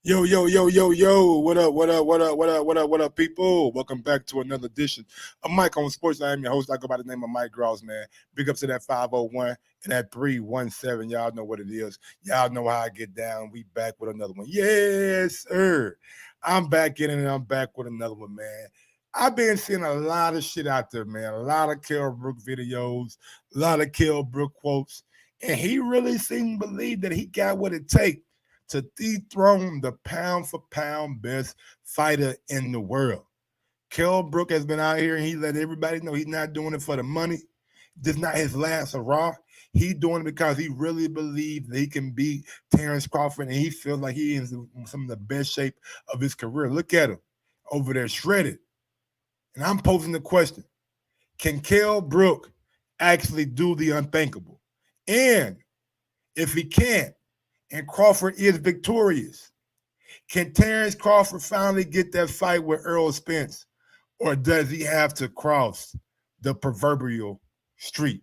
Yo, yo, yo, yo, yo. What up, what up, what up, what up, what up, what up, people? Welcome back to another edition of Mike on Sports. I am your host. I go by the name of Mike Gross, man. Big up to that 501 and that 317. Y'all know what it is. Y'all know how I get down. We back with another one. Yes, sir. I'm back in it, and I'm back with another one, man. I've been seeing a lot of shit out there, man. A lot of Kell Brook videos, a lot of Kell Brook quotes. And he really seemed to believe that he got what it takes to dethrone the pound-for-pound best fighter in the world. Kell Brook has been out here and he let everybody know he's not doing it for the money. This is not his last hurrah. He's doing it because he really believes that he can beat Terence Crawford, and he feels like he is in some of the best shape of his career. Look at him over there shredded. And I'm posing the question, can Kell Brook actually do the unthinkable? And if he can't, and Crawford is victorious, can Terence Crawford finally get that fight with Earl Spence, or does he have to cross the proverbial street?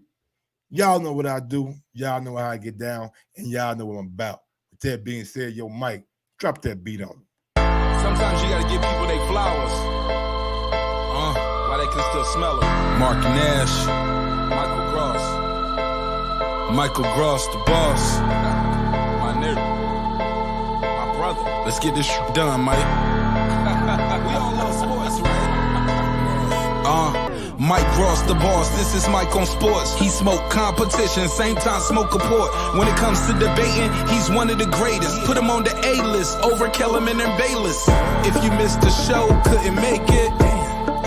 Y'all know what I do. Y'all know how I get down, and y'all know what I'm about. With that being said, yo, Mike, drop that beat on him. Sometimes you got to give people their flowers while they can still smell them. Mark Nash, Michael Gross, the boss. My brother. Let's get this done, Mike. We all love sports, right? Mike Gross, the boss. This is Mike on Sports. He smoke competition, same time smoke a port. When it comes to debating, he's one of the greatest. Put him on the A-list over Kellerman and Bayless. If you missed the show, couldn't make it,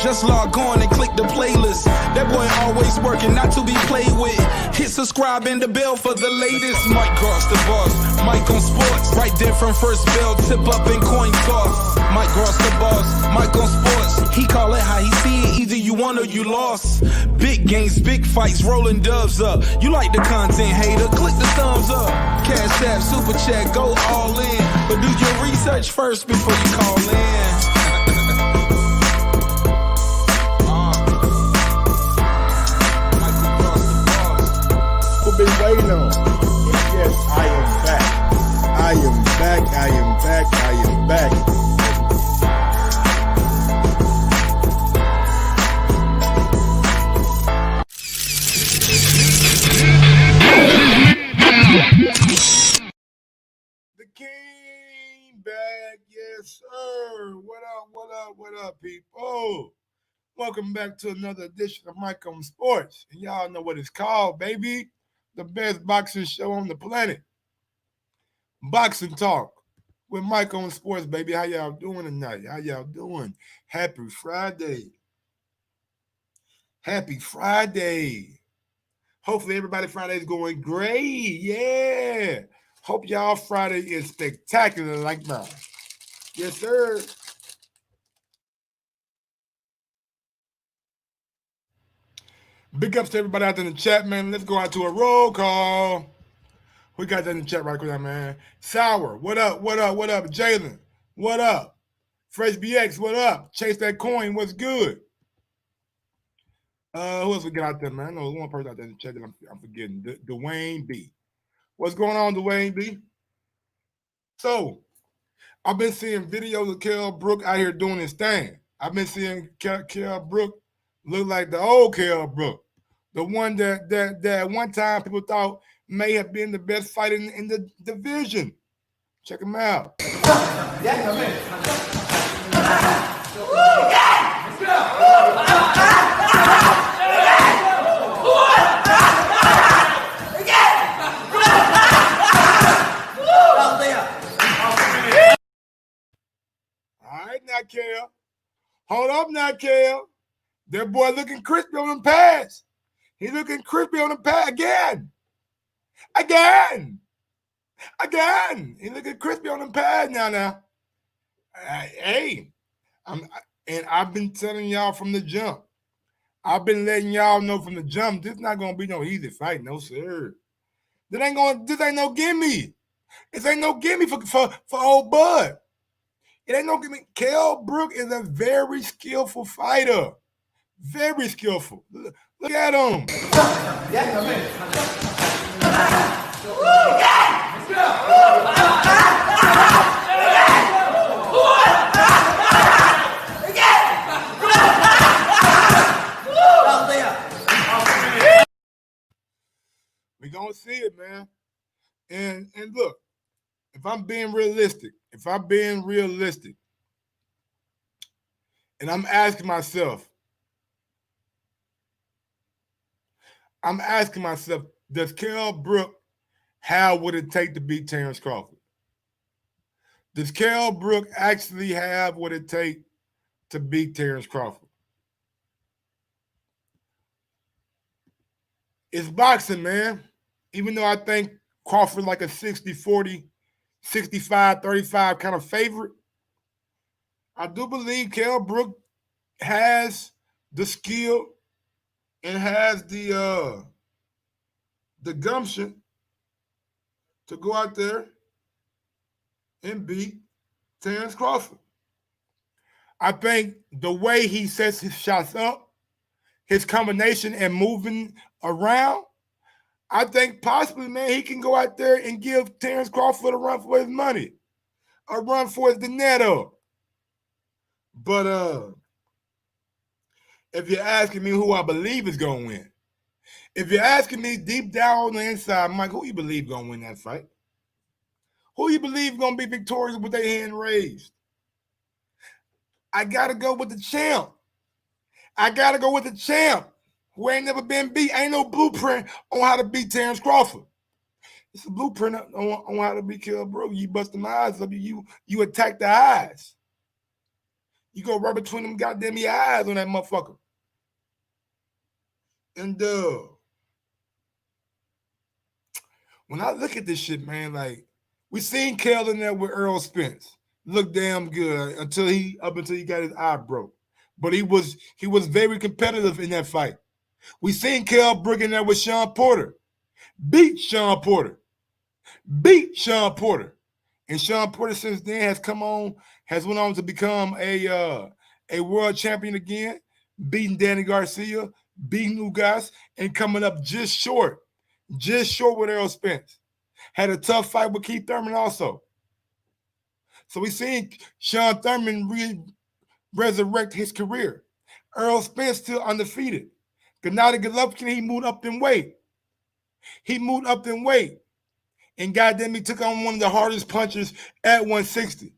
just log on and click the playlist. That boy always working, not to be played with. Hit subscribe and the bell for the latest. Mike Gross, the boss. Mike on Sports. Right there from first bell, tip up and coin toss. Mike Gross, the boss. Mike on Sports. He call it how he see it. Either you won or you lost. Big games, big fights, rolling dubs up. You like the content, hater? Click the thumbs up. Cashapp, super chat, go all in. But do your research first before you call in. Been waiting on. Yes, I am back. I am back. I am back. I am back. The king back. Yes, sir. What up? What up? What up, people? Welcome back to another edition of Mike on Sports. And y'all know what it's called, baby. The best boxing show on the planet. Boxing Talk with Mike on Sports, baby. How y'all doing tonight? How y'all doing? Happy Friday. Happy Friday. Hopefully everybody Friday is going great. Yeah. Hope y'all Friday is spectacular like mine. Yes, sir. Big ups to everybody out there in the chat, man. Let's go out to a roll call. We got that in the chat right quick, man. Sour, what up, what up, what up? Jalen, what up? Fresh BX, what up? Chase that coin, what's good? Who else we got out there, man? I know there's one person out there in the chat that I'm forgetting. Dwayne B. What's going on, Dwayne B? So, I've been seeing videos of Kell Brook out here doing his thing. I've been seeing Kell Brook look like the old Kell Brook. The one that at one time people thought may have been the best fighter in the division. Check him out. All right, now, Kell. Hold up now, Kell. That boy looking crispy on them pads. He's looking crispy on the pad again. He's looking crispy on the pad now. Hey, I've been telling y'all from the jump. I've been letting y'all know from the jump. This not gonna be no easy fight, no sir. This ain't no gimme. This ain't no gimme for old Bud. It ain't no gimme. Kell Brook is a very skillful fighter. Very skillful. Look at him. it, man. And look, if I'm being realistic, and I'm asking myself, does Kell Brook have what it takes to beat Terence Crawford? Does Kell Brook actually have what it takes to beat Terence Crawford? It's boxing, man. Even though I think Crawford like a 60-40, 65-35 kind of favorite, I do believe Kell Brook has the skill and has the gumption to go out there and beat Terence Crawford. I think the way he sets his shots up, his combination and moving around, I think possibly, man, he can go out there and give Terence Crawford a run for his money, a run for his dinero. But if you're asking me who I believe is going to win, if you're asking me deep down on the inside, Mike, who you believe going to win that fight? Who you believe going to be victorious with their hand raised? I got to go with the champ. Who ain't never been beat. Ain't no blueprint on how to beat Terence Crawford. It's a blueprint on how to beat Kell Brook. You bust them eyes up. You attack the eyes. You go right between them goddamn eyes on that motherfucker. And when I look at this shit, man, like, we seen Kell in there with Earl Spence. Looked damn good until he got his eye broke. But he was very competitive in that fight. We seen Kell Brook in there with Sean Porter. Beat Sean Porter. And Sean Porter since then has went on to become a world champion again, beating Danny Garcia, beating Ugas, and coming up just short with Earl Spence. Had a tough fight with Keith Thurman also. So we seen Sean Thurman resurrect his career. Earl Spence still undefeated. Gennady Golovkin, he moved up in weight. And goddamn, he took on one of the hardest punchers at 160.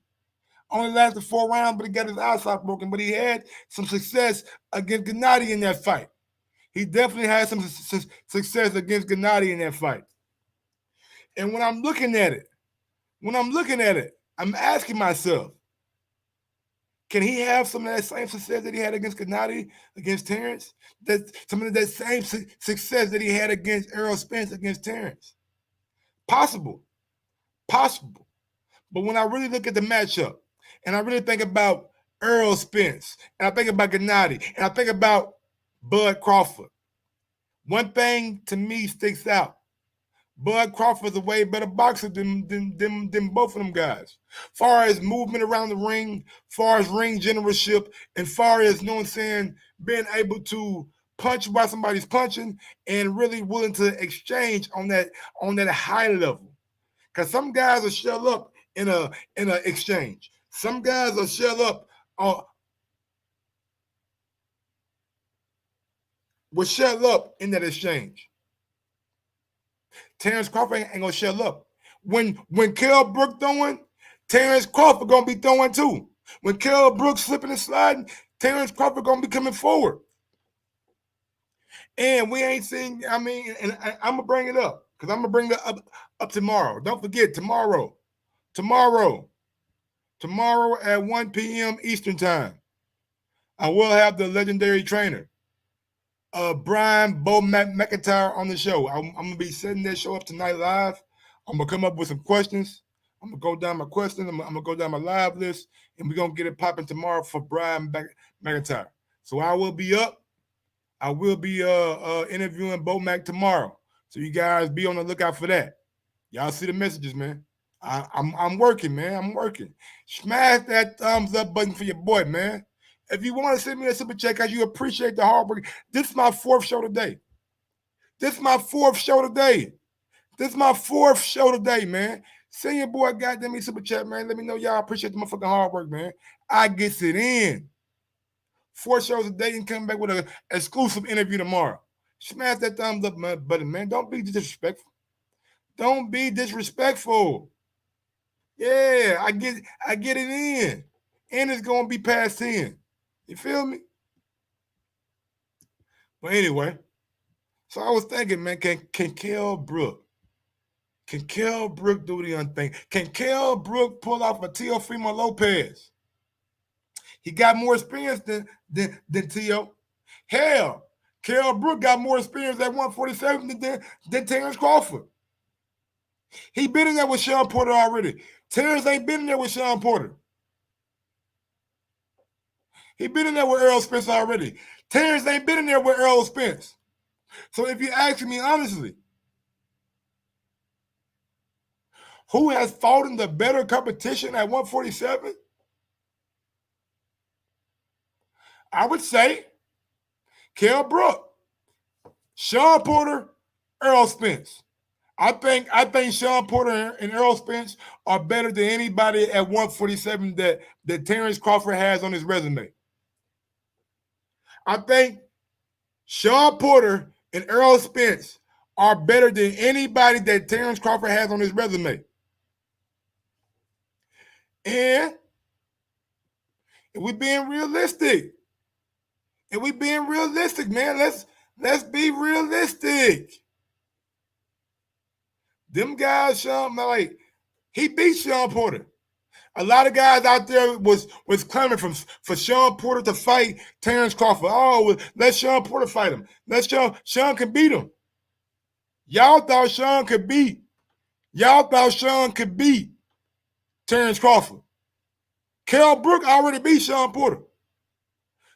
Only lasted 4 rounds, but he got his eyesight broken. But he had some success against Gennady in that fight. He definitely had some success against Gennady in that fight. And when I'm looking at it, I'm asking myself, can he have some of that same success that he had against Gennady, against Terence? Some of that same success that he had against Earl Spence, against Terence? Possible. But when I really look at the matchup, and I really think about Earl Spence, and I think about Gennady, and I think about Bud Crawford, one thing to me sticks out. Bud Crawford's a way better boxer than both of them guys. Far as movement around the ring, far as ring generalship, and far as, you know what I'm saying, being able to punch while somebody's punching and really willing to exchange on that high level. Because some guys will shell up in a exchange. Some guys will shell up in that exchange. Terence Crawford ain't gonna shell up. When Kell Brook throwing, Terence Crawford gonna be throwing too. When Kell Brook slipping and sliding, Terence Crawford gonna be coming forward. And we ain't seen, and I'm gonna bring it up because I'm gonna bring it up tomorrow. Don't forget, tomorrow at 1 p.m. Eastern time, I will have the legendary trainer, Brian Bo McIntyre, on the show. I'm gonna be setting that show up tonight live. I'm gonna come up with some questions. I'm gonna go down my questions. I'm gonna go down my live list, and we're gonna get it popping tomorrow for Brian McIntyre. So I will be up. I will be interviewing Bo Mac tomorrow. So you guys be on the lookout for that. Y'all see the messages, man. I'm working, man. I'm working. Smash that thumbs up button for your boy, man. If you want to send me a super chat because you appreciate the hard work, this is my 4th show today. Man. Send your boy goddamn me super chat, man. Let me know y'all appreciate the motherfucking hard work, man. I gets it in. 4 shows a day and come back with an exclusive interview tomorrow. Smash that thumbs up button, man. Don't be disrespectful. Don't be disrespectful. Yeah, I get it in. And it's gonna be past 10. You feel me? But anyway, so I was thinking, man, can Kell Brook do the unthinkable? Can Kell Brook pull off a Teofimo Lopez? He got more experience than Tio. Hell, Kell Brook got more experience at 147 than Terence Crawford. He been in there with Sean Porter already. Terence ain't been in there with Sean Porter. He been in there with Earl Spence already. Terence ain't been in there with Earl Spence. So if you ask me honestly, who has fought in the better competition at 147? I would say Kell Brook, Sean Porter, Earl Spence. I think Sean Porter and Earl Spence are better than anybody at 147 that Terence Crawford has on his resume. I think Sean Porter and Earl Spence are better than anybody that Terence Crawford has on his resume. And if we're being realistic, man, let's be realistic. Them guys, he beat Sean Porter. A lot of guys out there was clamoring for Sean Porter to fight Terence Crawford. Oh, let Sean Porter fight him. Sean can beat him. Y'all thought Sean could beat Terence Crawford. Kell Brook already beat Sean Porter.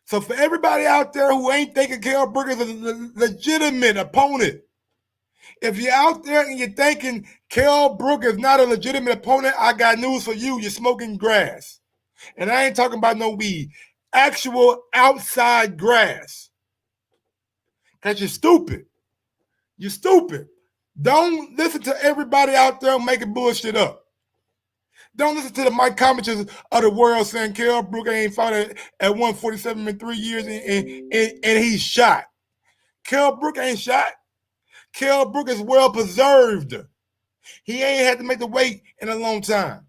So for everybody out there who ain't thinking Kell Brook is a legitimate opponent, if you're out there and you're thinking Kell Brook is not a legitimate opponent, I got news for you. You're smoking grass. And I ain't talking about no weed. Actual outside grass. Because you're stupid. You're stupid. Don't listen to everybody out there making bullshit up. Don't listen to the Mike Commenters of the world saying Kell Brook ain't fought at 147 in 3 years and he's shot. Kell Brook ain't shot. Kell Brook is well preserved. He ain't had to make the weight in a long time.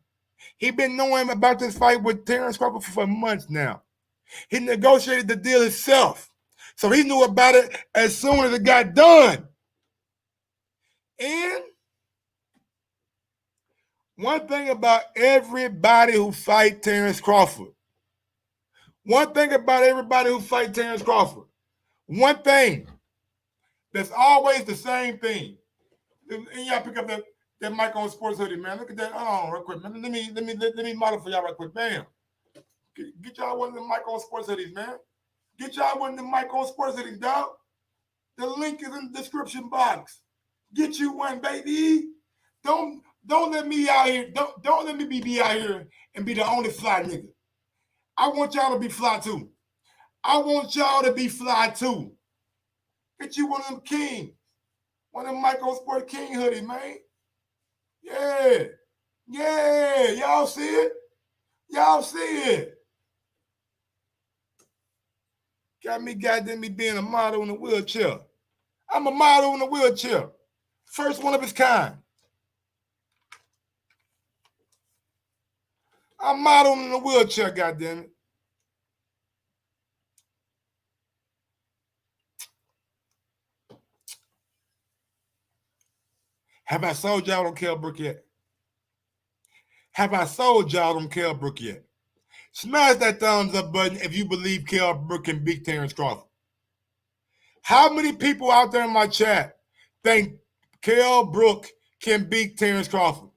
He been knowing about this fight with Terence Crawford for months now. He negotiated the deal himself. So he knew about it as soon as it got done. And one thing about everybody who fight Terence Crawford, one thing that's always the same thing. And y'all pick up that mic on Sports Hoodie, man. Look at that. Hold on real quick, man. Let me model for y'all right quick. Bam. Get y'all one of the mic on Sports Hoodies, man. Get y'all one of the mic on Sports Hoodies, dog. The link is in the description box. Get you one, baby. Don't let me out here. Don't let me be out here and be the only fly nigga. I want y'all to be fly too. Get you one of them kings. One of them Michael Sport King hoodies, man. Yeah. Y'all see it? Got me being a model in a wheelchair. I'm a model in a wheelchair. First one of its kind. I'm modeling in a wheelchair, goddammit. Have I sold y'all on Kell Brook yet? Smash that thumbs up button if you believe Kell Brook can beat Terence Crawford. How many people out there in my chat think Kell Brook can beat Terence Crawford?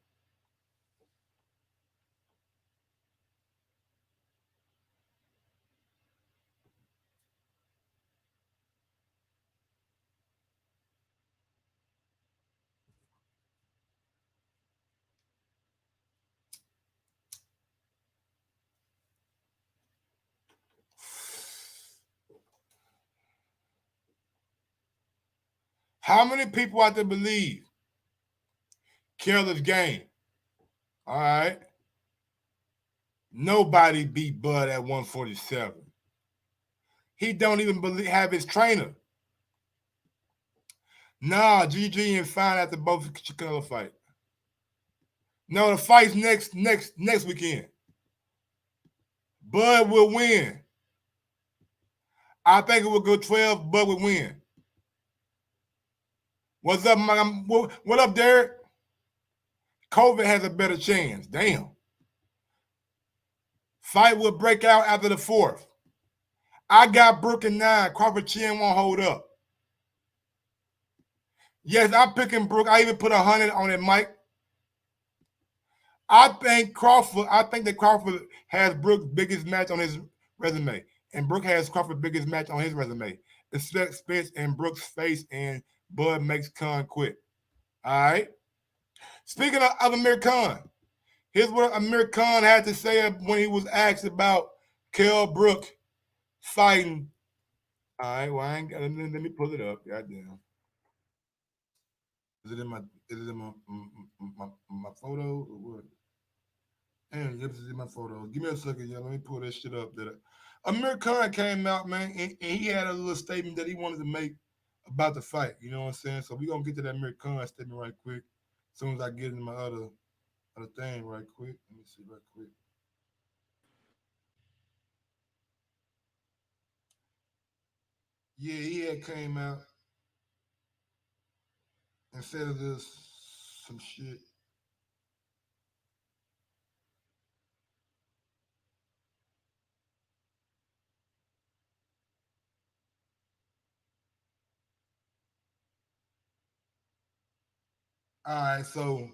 How many people out there believe Kell is game? All right. Nobody beat Bud at 147. He don't even have his trainer. Nah, GG and fine after both Canelo fight. No, the fight's next weekend. Bud will win. I think it will go 12. Bud will win. What's up, Mike? What up, Derek? COVID has a better chance. Damn. Fight will break out after the 4th. I got Brook in 9. Crawford chin won't hold up. Yes, I'm picking Brook. I even put 100 on it, Mike. I think that Crawford has Brook's biggest match on his resume. And Brook has Crawford's biggest match on his resume. Expect Spence and Brook's face and Bud makes Khan quit. All right? Speaking of Amir Khan, here's what Amir Khan had to say when he was asked about Kell Brook fighting. All right, well, let me pull it up. Goddamn. Is it in my photo or what? And this is in my photos. Give me a second, y'all. Let me pull this shit up. Amir Khan came out, man, and he had a little statement that he wanted to make about the fight. You know what I'm saying? So we're gonna get to that Amir Khan statement right quick. As soon as I get into my other thing right quick. Let me see right quick. Yeah, he had came out and said this some shit. All right, so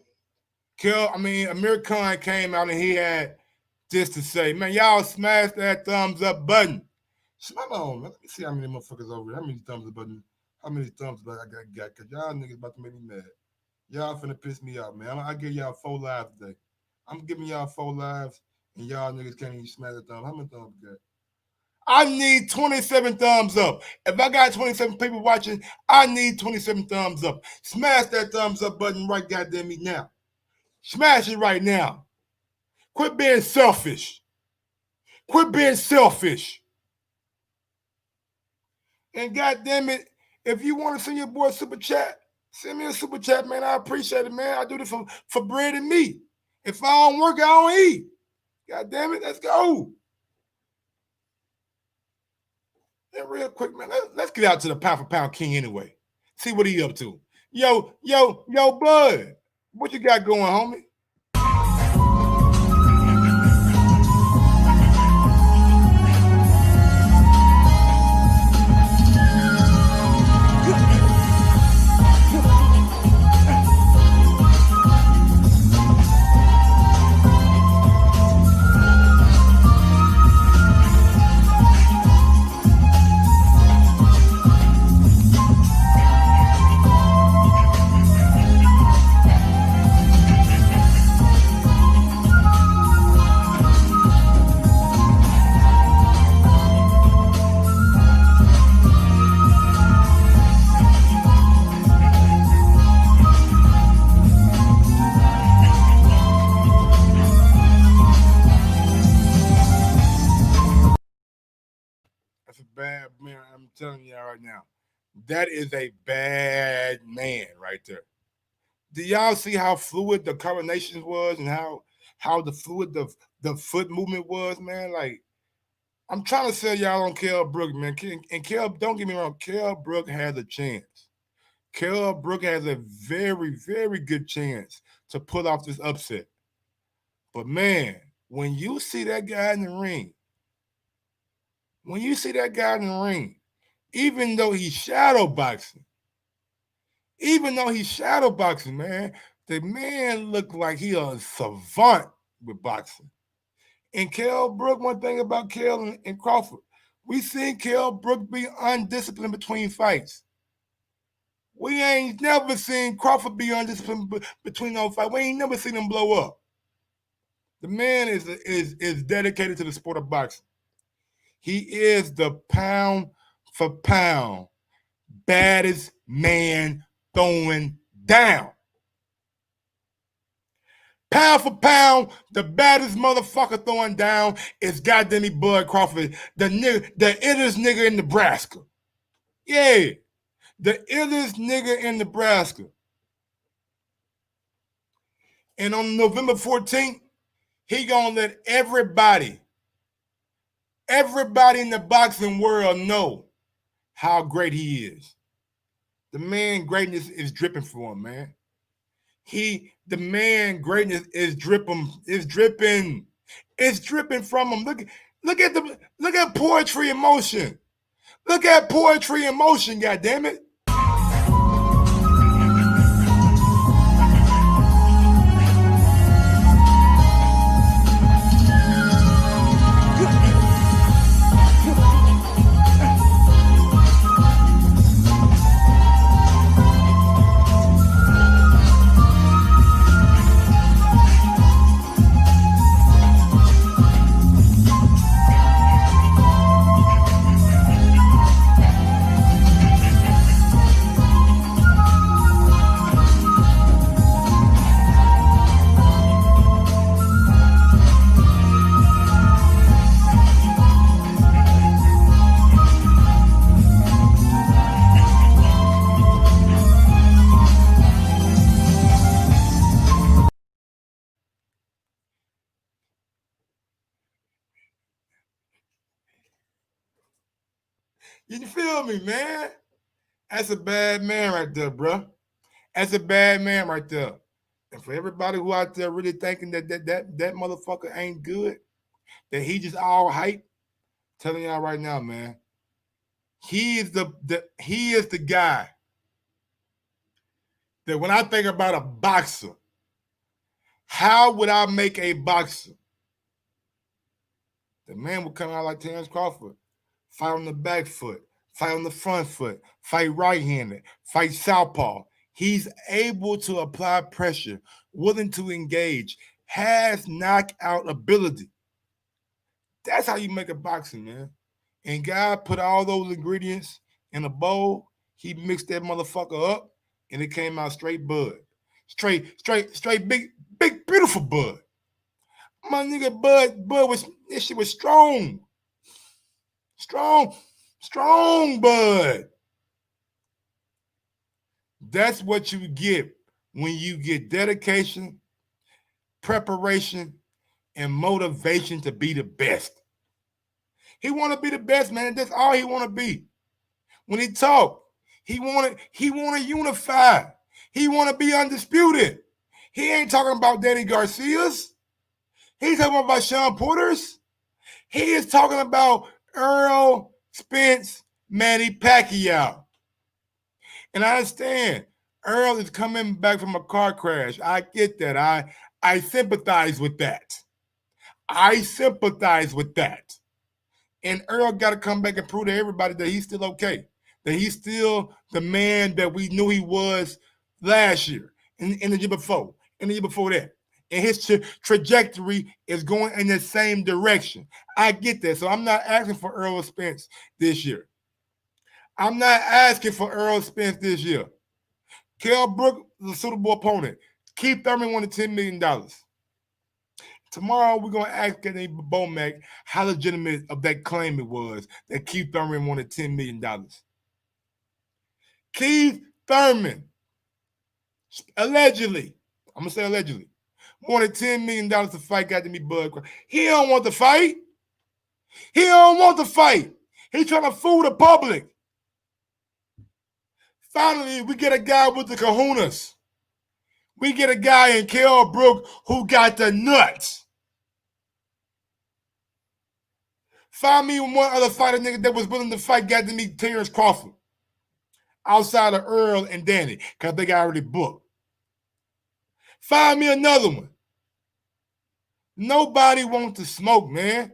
Amir Khan came out and he had this to say, man, y'all smash that thumbs up button. Come on, let me see how many motherfuckers over here. How many thumbs up button? How many thumbs up I got? Cause y'all niggas about to make me mad. Y'all finna piss me off, man. I give y'all 4 lives today. I'm giving y'all 4 lives, and y'all niggas can't even smash the thumb. How many thumbs you got? I need 27 thumbs up. If I got 27 people watching, I need 27 thumbs up. Smash that thumbs up button right goddamn me now. Smash it right now. Quit being selfish. Quit being selfish. And goddamn it, if you want to send your boy a super chat, send me a super chat, man. I appreciate it, man. I do this for bread and meat. If I don't work, I don't eat. God damn it, let's go. And real quick, man, let's get out to the pound for pound king anyway. See what he up to. Yo, Bud, what you got going, homie? Bad man. I'm telling y'all right now, that is a bad man right there. Do y'all see how fluid the combinations was and how the fluid the foot movement was, man? Like, I'm trying to sell y'all on Kell Brook, man. And Kell, don't get me wrong, Kell Brook has a chance. Kell Brook has a very, very good chance to pull off this upset. But man, when you see that guy in the ring, even though he's shadow boxing, man, the man looked like he a savant with boxing. And Kell Brook, one thing about Kell and Crawford, we seen Kell Brook be undisciplined between fights. We ain't never seen Crawford be undisciplined between those fights. We ain't never seen him blow up. The man is dedicated to the sport of boxing. He is the pound for pound baddest man throwing down. Pound for pound, the baddest motherfucker throwing down is goddamn Bud Crawford, the illest nigga in Nebraska. Yeah, the illest nigga in Nebraska. And on November 14th, he gonna let everybody in the boxing world know how great he is. The man greatness is dripping for him, man. The man greatness is dripping. It's dripping from him. Look at poetry in motion. Look at poetry in motion, goddammit. You feel me, man? That's a bad man right there, bro. That's a bad man right there. And for everybody who out there really thinking that motherfucker ain't good, that he just all hype, telling y'all right now, man, he is the guy that when I think about a boxer, how would I make a boxer? The man would come out like Terence Crawford, fight on the back foot, fight on the front foot, fight right-handed, fight southpaw. He's able to apply pressure, willing to engage, has knockout ability. That's how you make a boxing, man. And God put all those ingredients in a bowl. He mixed that motherfucker up, and it came out straight bud. Straight big, beautiful bud. My nigga Bud this shit was strong. Strong bud. That's what you get when you get dedication, preparation, and motivation to be the best. He want to be the best, man. That's all he want to be. When he talk, he want to unify. He want to be undisputed. He ain't talking about Danny Garcia's. He's talking about Sean Porter's. He is talking about Earl, Spence, Manny Pacquiao. And I understand Earl is coming back from a car crash. I get that. I sympathize with that. And Earl got to come back and prove to everybody that he's still okay, that he's still the man that we knew he was last year, and the year before, and the year before that. And his trajectory is going in the same direction. I get that. So I'm not asking for Earl Spence this year. Kell Brook is a suitable opponent. Keith Thurman wanted $10 million. Tomorrow, we're going to ask Kenny Bomack how legitimate of that claim it was that Keith Thurman wanted $10 million. Keith Thurman, allegedly, I'm going to say allegedly, wanted $10 million to fight got to be Bud. He don't want to fight. He's trying to fool the public. Finally, we get a guy with the kahunas. We get a guy in Kell Brook who got the nuts. Find me one other fighter nigga that was willing to fight got to meet Terence Crawford outside of Earl and Danny because they got already booked. Find me another one. Nobody wants to smoke, man.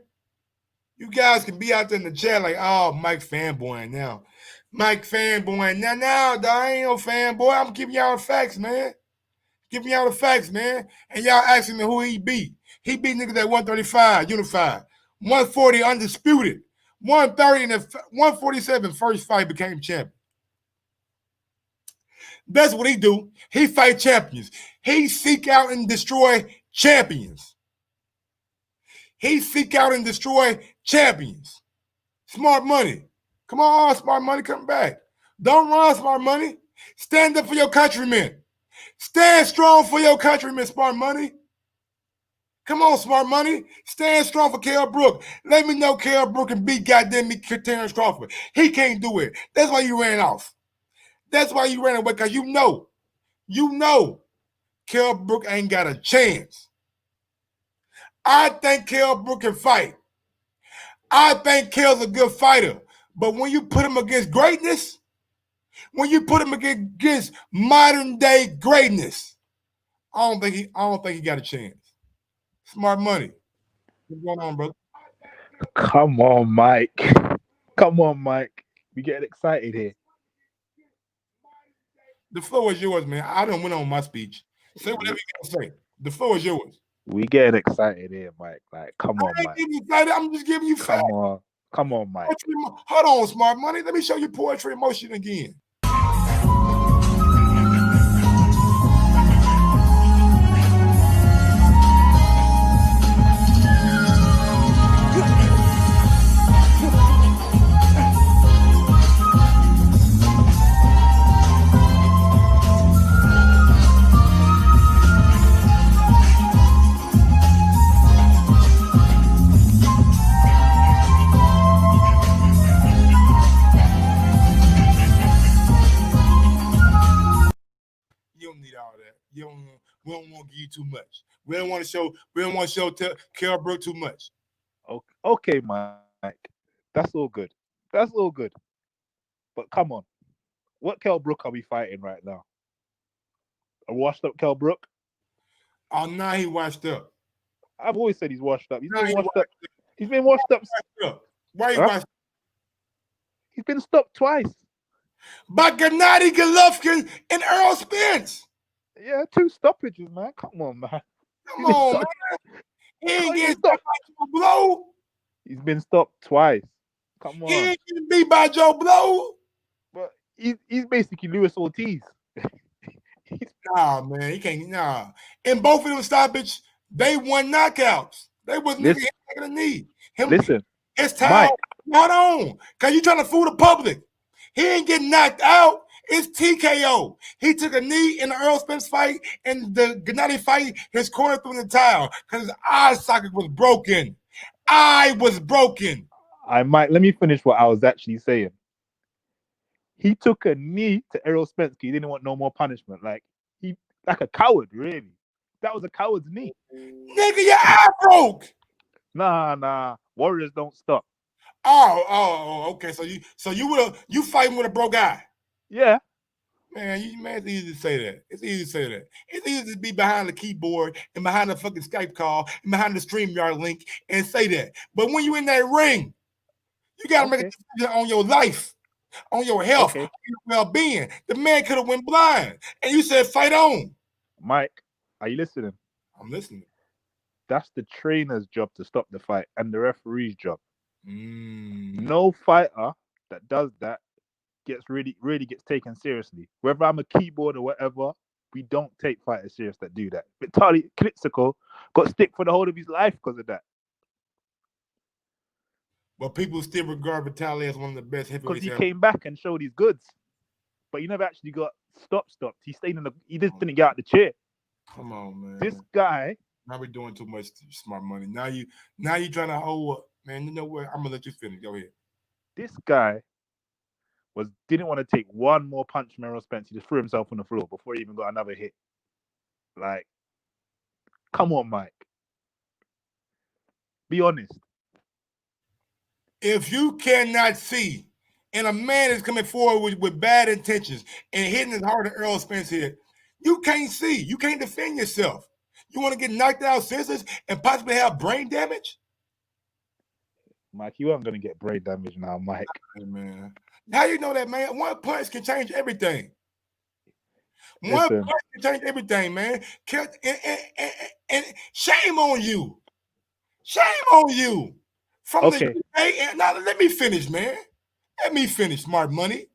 You guys can be out there in the chat like, oh, Mike fanboy now. Mike fanboy now. Now, I ain't no fanboy. I'm giving y'all the facts, man. And y'all asking me who he beat. He beat niggas at 135, unified. 140, undisputed. 130 and 147, first fight became champion. That's what he do. He fight champions. He seek out and destroy champions. Smart money. Come on, smart money, come back. Don't run, Smart Money. Stand up for your countrymen. Stand strong for your countrymen, Smart Money. Come on, Smart Money. Stand strong for Kell Brook. Let me know Kell Brook can beat goddamn me Terence Crawford. He can't do it. That's why you ran off. That's why you ran away, because you know Kell Brook ain't got a chance. I think Kell Brook can fight. I think Kell's a good fighter. But when you put him against greatness, when you put him against modern day greatness, I don't think he got a chance. Smart Money. What's going on, brother? Come on, Mike. Come on, Mike. We getting excited here. The floor is yours, man. I done went on my speech. Say whatever you gotta say. The floor is yours. We getting excited here, Mike. Like, come on, Mike. Excited. I'm just giving you facts. Come on, Mike. Hold on, Smart Money. Let me show you poetry in motion again. We don't want to give you too much. We don't want to show Kell Brook too much. Okay, Mike. That's all good. But come on. What Kell Brook are we fighting right now? A washed up Kell Brook? Oh, now he washed up. I've always said he's washed up. He's been washed up. Why he washed up? He's been stopped twice. By Gennady Golovkin and Earl Spence. Yeah, 2 stoppages, man. Come on, man. Come on, man. He ain't getting stopped by Joe Blow. He's been stopped twice. Come on. He ain't getting beat by Joe Blow. But he's basically Luis Ortiz. Nah, man. He can't. Nah. In both of them stoppages, they won knockouts. They wasn't even taking a knee. It's time. Hold on. Because you trying to fool the public. He ain't getting knocked out. It's TKO. He took a knee in the Earl Spence fight, and the Gennady fight, his corner threw in the towel because his eye socket was broken. I was broken. Let me finish what I was actually saying. He took a knee to Errol Spence. He didn't want no more punishment. Like a coward, really. That was a coward's knee. Nigga, your eye broke. Nah. Warriors don't stop. Oh, okay. So you fighting with a broke eye. Yeah. Man, it's easy to say that. It's easy to be behind the keyboard and behind the fucking Skype call and behind the StreamYard link and say that. But when you in that ring, you got to make a decision on your life, on your health, on your well-being. The man could have went blind. And you said, fight on. Mike, are you listening? I'm listening. That's the trainer's job to stop the fight and the referee's job. No fighter that does that really gets taken seriously. Whether I'm a keyboard or whatever, we don't take fighters serious that do that. Vitaly Klitschko got stick for the whole of his life because of that. But people still regard Vitaly as one of the best heavyweights. Because he came back and showed his goods. But he never actually got stopped. He stayed he just didn't get out the chair. Come on, man. This guy. Now we're doing too much Smart Money. Now you trying to hold up. Man, you know what? I'm gonna let you finish. Go ahead. This guy didn't want to take one more punch from Errol Spence. He just threw himself on the floor before he even got another hit. Like, come on, Mike. Be honest. If you cannot see, and a man is coming forward with bad intentions and hitting as hard as Errol Spence hit, you can't see. You can't defend yourself. You want to get knocked out senseless and possibly have brain damage? Mike, you aren't going to get brain damage now, Mike. Hey, man. How you know that, man? One punch can change everything. One punch can change everything, man. And shame on you. Shame on you. From the UK. Now, let me finish, man. Let me finish, Smart Money.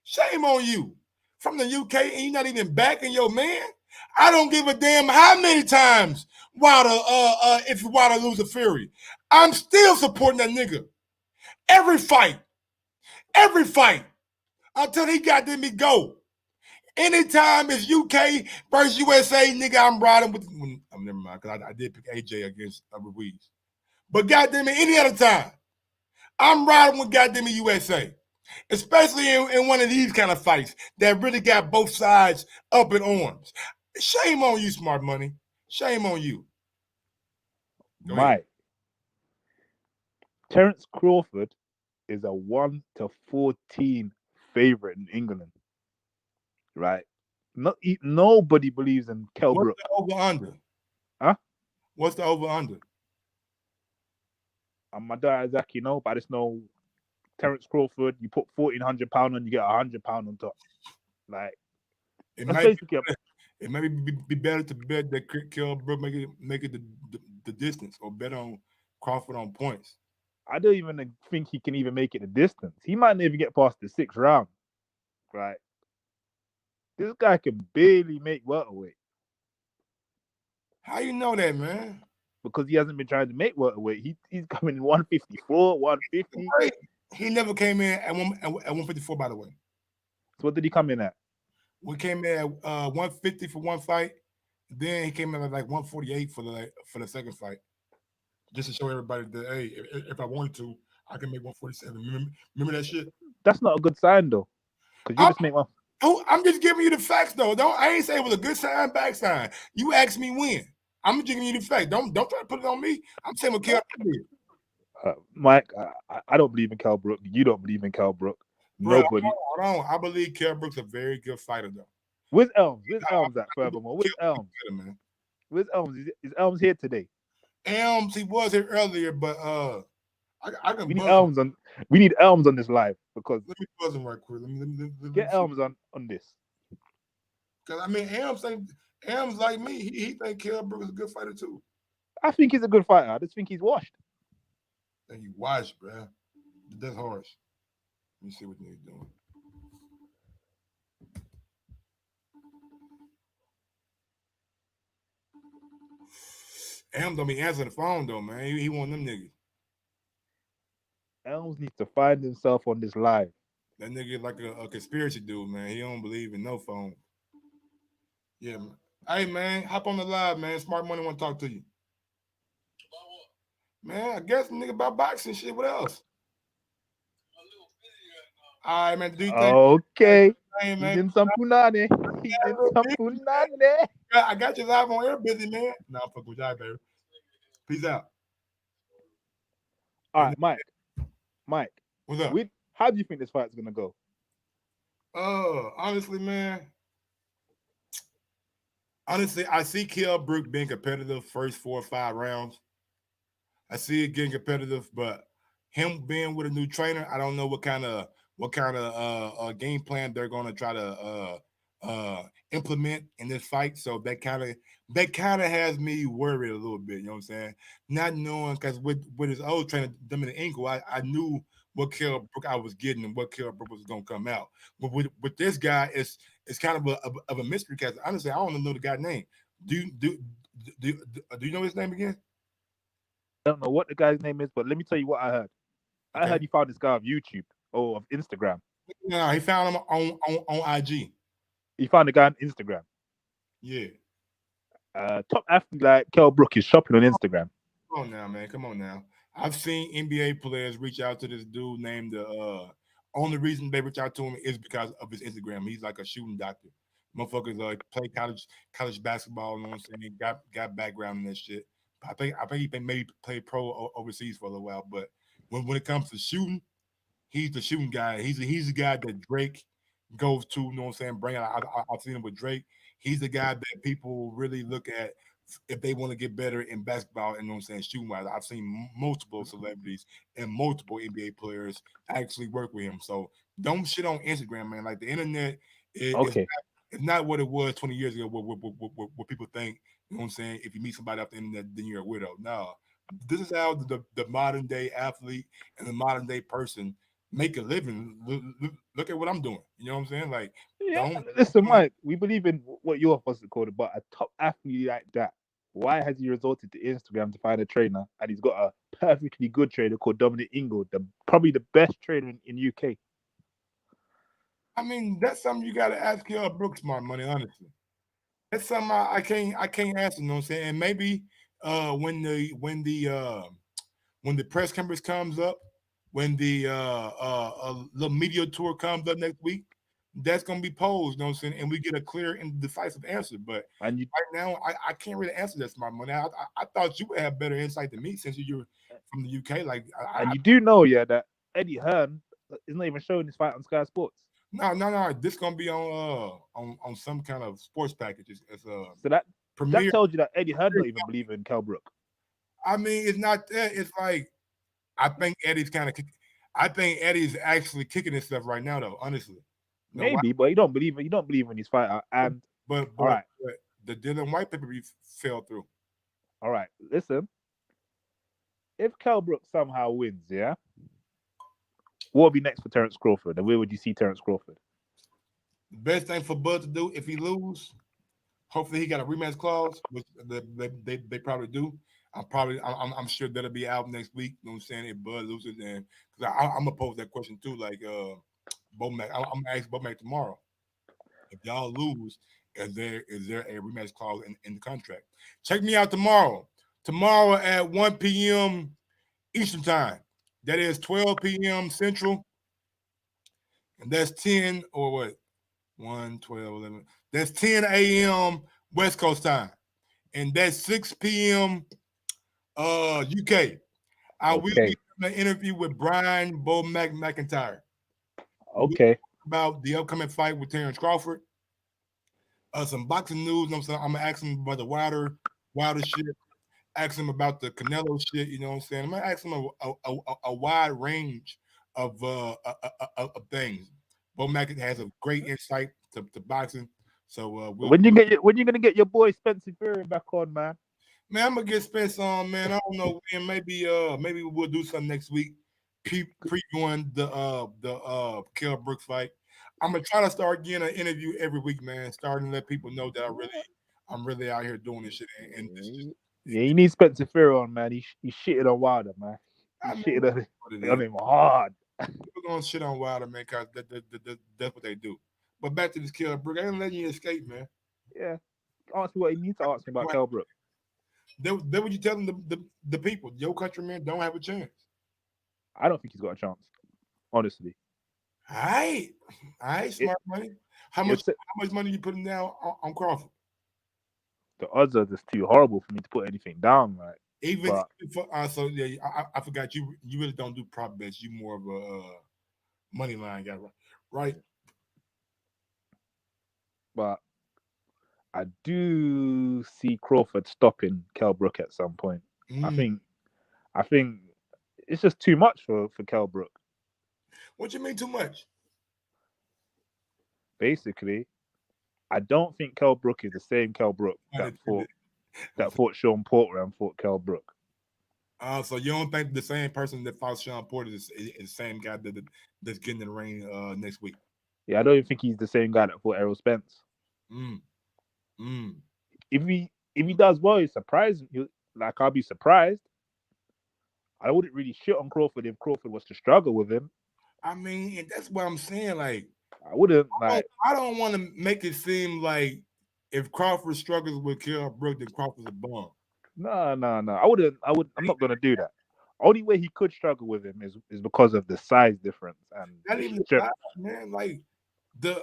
Shame on you. From the UK, and you're not even backing your man? I don't give a damn how many times if Wilder lose a Fury. I'm still supporting that nigga. Every fight. until he got them to go. Anytime it's UK versus USA, nigga, I'm riding with. Never mind, because I did pick AJ against Ruiz. But goddamn it, any other time, I'm riding with goddamn it USA. Especially in one of these kind of fights that really got both sides up in arms. Shame on you, Smart Money. Shame on you. Go ahead. Mike, Terence Crawford is a 1-14 favorite in England, right? Nobody believes in Kell Brook. What's the over-under? Huh? What's the over-under? My dad exactly know, but I just know Terence Crawford, you put £1,400 on, you get £100 on top. Like, It that's might basically it may be better to bet that Kell Brook make it the distance, or bet on Crawford on points. I don't even think he can even make it the distance. He might not even get past the 6th round. Right? This guy can barely make welterweight. How you know that, man? Because he hasn't been trying to make welterweight. He's coming in 154, 150. He never came in at 154, by the way. So what did he come in at? We came in at 150 for one fight. Then he came in at like 148 for the second fight. Just to show everybody that, hey, if I wanted to, I can make 147. Remember that shit? That's not a good sign, though. Because you just make one. I'm just giving you the facts, though. I ain't say it was a good sign, bad sign. You asked me when. I'm just giving you the fact. Don't try to put it on me. I'm saying what Kell Brook did. Mike, I don't believe in Kell Brook. You don't believe in Kell Brook. Nobody. Hold on. I believe Kell Brook's a very good fighter, though. Where's Elms? Where's Elms at, furthermore? Where's Elms? Where's Elms? Is Elms here today? Elms, he was here earlier, but I can. We need Elms on. We need Elms on this live, because let me buzz him right quick. Let me get Elms on this. Because I mean, Elms like me. He think Kell Brook is a good fighter too. I think he's a good fighter. I just think he's washed. I think he washed, bro. That's harsh. Let me see what he's doing. Elms don't be answering the phone though, man. He want them niggas. Elms needs to find himself on this live. That nigga like a conspiracy dude, man. He don't believe in no phone. Yeah, man. Hey, man, hop on the live, man. Smart Money want to talk to you. Man, I guess nigga about boxing shit. What else? All right, man. Do you think? Okay. Hey, man. He's in some punani. He's in some punani. I got you live on air, busy, man. No, I'm fucking with y'all, baby. Peace out. All right, Mike. What's up? How do you think this fight's gonna go? Honestly, man. Honestly, I see Kell Brook being competitive first 4 or 5 rounds. I see it getting competitive, but him being with a new trainer, I don't know what kind of game plan they're going to try to implement in this fight. So that kind of has me worried a little bit. You know what I'm saying? Not knowing, because with his old trainer, Dominic Ingle, I knew what Kell Brook I was getting and what Kell Brook was going to come out. But with this guy, it's kind of a mystery, because honestly, I don't even know the guy's name. Do you know his name again? I don't know what the guy's name is, but let me tell you what I heard. Okay. I heard he found this guy on YouTube or of Instagram. No, he found him on IG. He found the guy on Instagram. Yeah. Top athlete like Kell Brook is shopping on Instagram. Come on now, man. Come on now. I've seen NBA players reach out to this dude named only reason they reach out to him is because of his Instagram. He's like a shooting doctor. Motherfuckers play college basketball, you know what I'm saying? Got background in that shit. I think he maybe played pro overseas for a little while, but when it comes to shooting, he's the shooting guy. He's the guy that Drake goes to, you know what I'm saying? Bring out. I've seen him with Drake. He's the guy that people really look at if they want to get better in basketball, and you know what I'm saying, shooting wise. I've seen multiple celebrities and multiple NBA players actually work with him. So don't shit on Instagram, man. Like, the internet is not what it was 20 years ago, what people think. You know what I'm saying? If you meet somebody off the internet, then you're a widow. No, this is how the modern day athlete and the modern day person make a living. Look at what I'm doing. You know what I'm saying? Like, listen, Mike, we believe in what you're supposed to call it, but a top athlete like that, why has he resorted to Instagram to find a trainer? And he's got a perfectly good trainer called Dominic Ingle, probably the best trainer in UK. I mean, that's something you got to ask Kell Brook, smart money. Honestly, that's something I can't answer. You know what I'm saying? And maybe when the press conference comes up, when the little media tour comes up next week, that's gonna be posed. You know what I'm saying? And we get a clear and decisive answer. But And you right now, I can't really answer that, smart money. I thought you would have better insight than me since you're from the UK. Like, and you do know, yeah, that Eddie Hearn is not even showing his fight on Sky Sports. no. This gonna be on some kind of sports package. It's So that premiere. tells you that Eddie Hearn don't even believe in Kell Brook. I mean, it's not that. It's like I think Eddie's kind of. I think Eddie's actually kicking himself right now, though. Honestly, no, why? Maybe, but you don't believe it. You don't believe in his fighter. And But all right, the Dylan White paper fell through. all right. Listen, if Kell Brook somehow wins, yeah, what will be next for Terence Crawford? And where would you see Terence Crawford? The best thing for Bud to do if he lose, hopefully he got a rematch clause, which they probably do. I'm sure that'll be out next week. You know what I'm saying? If Bud loses, then because I'm gonna pose that question too. Like Bomac, I'm gonna ask Bomac tomorrow. If y'all lose, is there a rematch clause in the contract? Check me out tomorrow. Tomorrow at 1 p.m. Eastern time. That is 12 p.m. Central. And that's 10 or what? 1, 12, 11. That's 10 a.m. West Coast time. And that's 6 p.m. UK. I will Okay, be doing an interview with Brian Bo McIntyre. okay. About the upcoming fight with Terence Crawford. Some boxing news. I'm saying I'm gonna ask him about the wilder shit. Ask him about the Canelo shit. You know what I'm saying? I'm gonna ask him a wide range of things. Bo Mack has a great insight to boxing. So When you gonna get your boy Spencer Fury back on, man? man, I'm gonna get Spence on, man. I don't know when. Maybe we'll do something next week. Previewing the Kell Brook fight. I'm gonna try to start getting an interview every week, man. Starting to let people know that I'm really out here doing this shit. And this is Yeah, you need Spencer Fury on, man. He shitted on Wilder, man. He I mean, shitted what it on is. him hard. People gonna shit on Wilder, man, cause that's what they do. But back to this Kell Brook, I ain't letting you escape, man. Yeah, ask me what he needs to ask me about Kell Brook. That what you telling the people, your countrymen don't have a chance. I don't think he's got a chance, honestly. All right, smart money. How much money you putting down on Crawford? The odds are just too horrible for me to put anything down, right? Even But for so yeah, I forgot you really don't do prop bets. You more of a money line guy, right? but I do see Crawford stopping Kell Brook at some point. Mm. I think it's just too much for Kell Brook. What you mean too much? Basically, I don't think Kell Brook is the same Kell Brook that fought Sean Porter and fought Kell Brook. So you don't think the same person that fought Sean Porter is the same guy that's getting in the ring next week? Yeah, I don't even think he's the same guy that fought Errol Spence. Mm. Mm. If he does well, he's surprising. I'll be surprised. I wouldn't really shit on Crawford if Crawford was to struggle with him. I mean, and that's what I'm saying. Like, I wouldn't I don't want to make it seem like if Crawford struggles with Kell Brook, then Crawford's a bum. No. I wouldn't. I'm not gonna do that. Only way he could struggle with him is because of the size difference and not even the size, man. Like the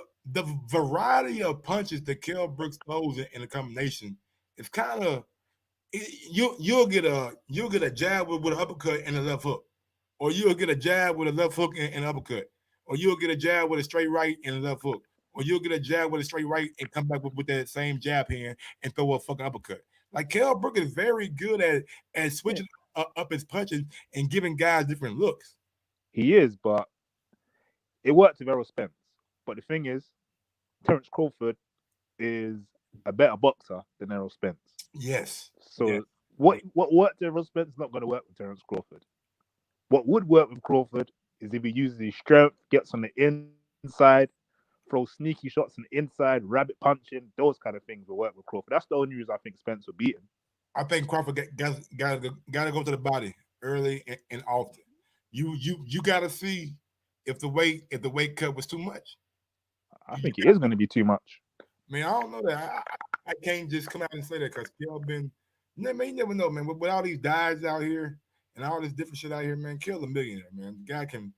variety of punches that Kell Brook throws in a combination, it's kind of you'll get a jab with an uppercut and a left hook, or you'll get a jab with a left hook and an uppercut, or you'll get a jab with a straight right and a left hook, or you'll get a jab with a straight right and come back with that same jab hand and throw a fucking uppercut. Like Kell Brook is very good at switching up his punches and giving guys different looks. He is, but it worked with Errol Spence. But the thing is, Terence Crawford is a better boxer than Errol Spence. Yes. So yes. What worked with Errol Spence is not going to work with Terence Crawford. What would work with Crawford is if he uses his strength, gets on the inside, throws sneaky shots on the inside, rabbit punching, those kind of things will work with Crawford. That's the only reason I think Spence will beat him. I think Crawford got to go to the body early and often. You got to see if the weight cut was too much. I think it is going to be too much. Man, I don't know that. I can't just come out and say that because Kell been. Man, you never know, man. With all these diets out here and all this different shit out here, man, Kell a millionaire, man. Guy can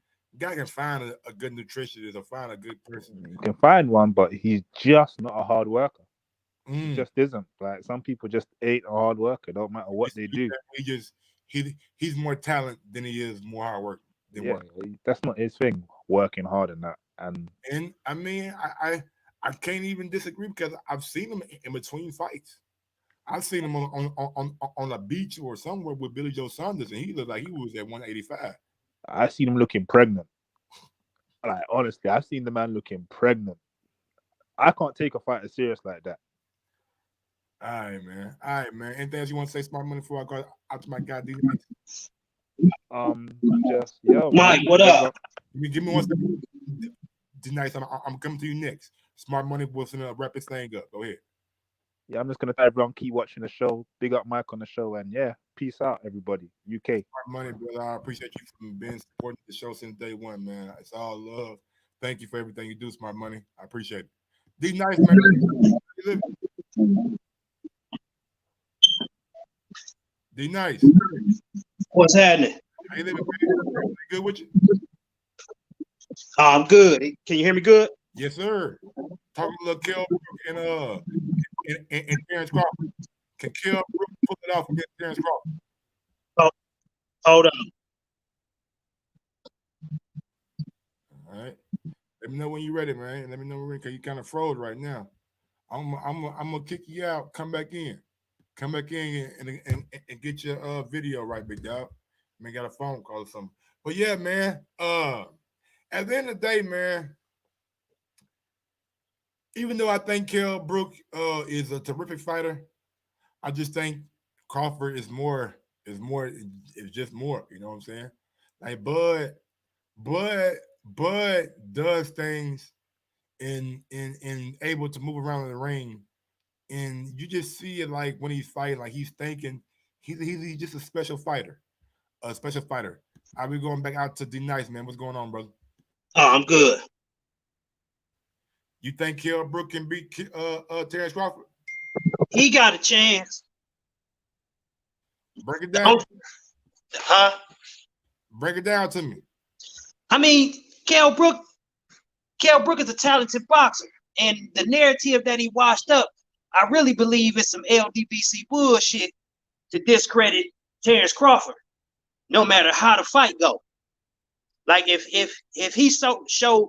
find a good nutritionist or find a good person. You can find one, but he's just not a hard worker. He Mm. just isn't. Like some people just ain't a hard worker. Don't matter what they do. He's more talent than he is more hard work than Yeah, work. that's not his thing. Working hard and that. And I mean, I can't even disagree because I've seen him in between fights. I've seen him on a beach or somewhere with Billy Joe Saunders, and he looked like he was at 185. I seen him looking pregnant. Like honestly, I've seen the man looking pregnant. I can't take a fighter serious like that. All right, man. Anything else you want to say, Smart Money, before I go out to my guy, D? Just yo, Mike, what up? Give me one second. D-Nice, I'm coming to you next. Smart Money was gonna wrap this thing up. Go ahead. Yeah, I'm just gonna tell everyone keep watching the show. Big up Mike on the show, and yeah, peace out, everybody. UK. Smart Money, brother. I appreciate you for being supporting the show since day one, man. It's all love. Thank you for everything you do, Smart Money. I appreciate it. D-Nice, man. D-Nice. What's happening? How you living? Good with you? I'm good. Can you hear me good? Yes, sir. Talking to little Kell Brook and Terence Crawford. Can Kell Brook pull it off against Terence Crawford? Hold on. All right. Let me know when you're ready, man. Let me know when you're ready, because you kind of froze right now. I'm gonna kick you out. Come back in. Come back in and get your video right, big dog. I mean, got a phone call or something. But yeah, man. At the end of the day, man, even though I think Kell Brook is a terrific fighter, I just think Crawford is just more. You know what I'm saying? Like Bud does things in able to move around in the ring, and you just see it like when he's fighting, like he's thinking he's just a special fighter, I'll be going back out to D-Nice, man. What's going on, brother? Oh, I'm good. You think Kell Brook can beat Terence Crawford? He got a chance. Break it down. Huh? Break it down to me. I mean, Kell Brook is a talented boxer, and the narrative that he washed up, I really believe it's some LDBC bullshit to discredit Terence Crawford, no matter how the fight go. Like if he showed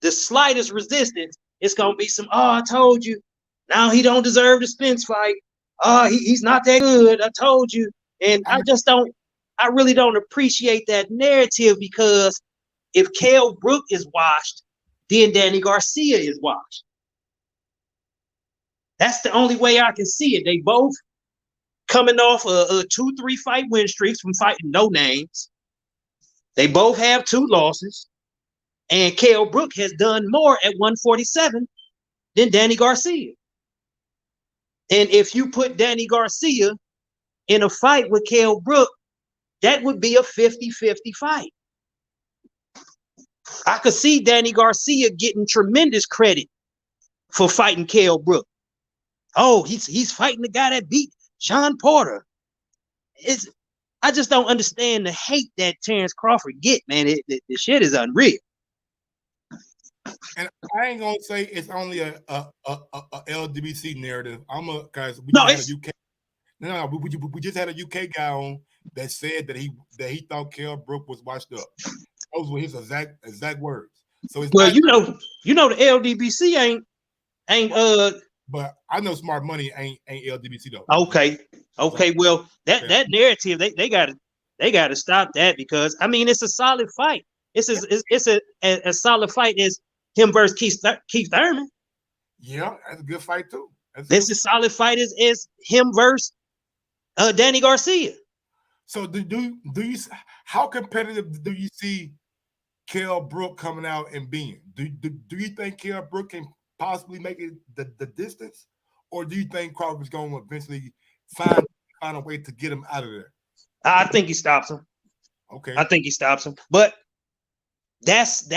the slightest resistance, it's gonna be some, oh, I told you. Now he don't deserve the Spence fight. Oh, he's not that good. I told you. And I really don't appreciate that narrative, because if Kell Brook is washed, then Danny Garcia is washed. That's the only way I can see it. They both coming off a 2-3 fight win streaks from fighting no names. They both have 2 losses. And Kell Brook has done more at 147 than Danny Garcia. And if you put Danny Garcia in a fight with Kell Brook, that would be a 50-50 fight. I could see Danny Garcia getting tremendous credit for fighting Kell Brook. Oh, he's fighting the guy that beat Sean Porter. I just don't understand the hate that Terence Crawford get, man. The shit is unreal. And I ain't gonna say it's only a LDBC narrative. Because we just had a UK guy on that said that he thought Kell Brook was washed up. Those were his exact words. So it's well, you know the LDBC ain't But I know Smart Money ain't LDBC though. Okay. Well, that narrative they gotta stop that, because I mean it's a solid fight. It's a solid fight as him versus Keith Thurman. Yeah, that's a good fight too. This is a solid fight as him versus Danny Garcia. So do you how competitive do you see Kell Brook coming out and being? Do you think Kell Brook can possibly make it the distance, or do you think Crawford's going to eventually find a way to get him out of there? I think he stops him. Okay. I think he stops him. But that's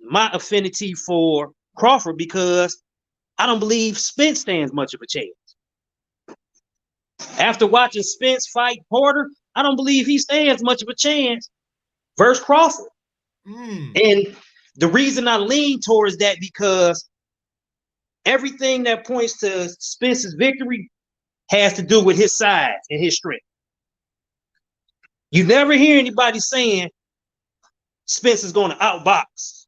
my affinity for Crawford because I don't believe Spence stands much of a chance. After watching Spence fight Porter, I don't believe he stands much of a chance versus Crawford. And the reason I lean towards that because everything that points to Spence's victory has to do with his size and his strength. You never hear anybody saying Spence is going to outbox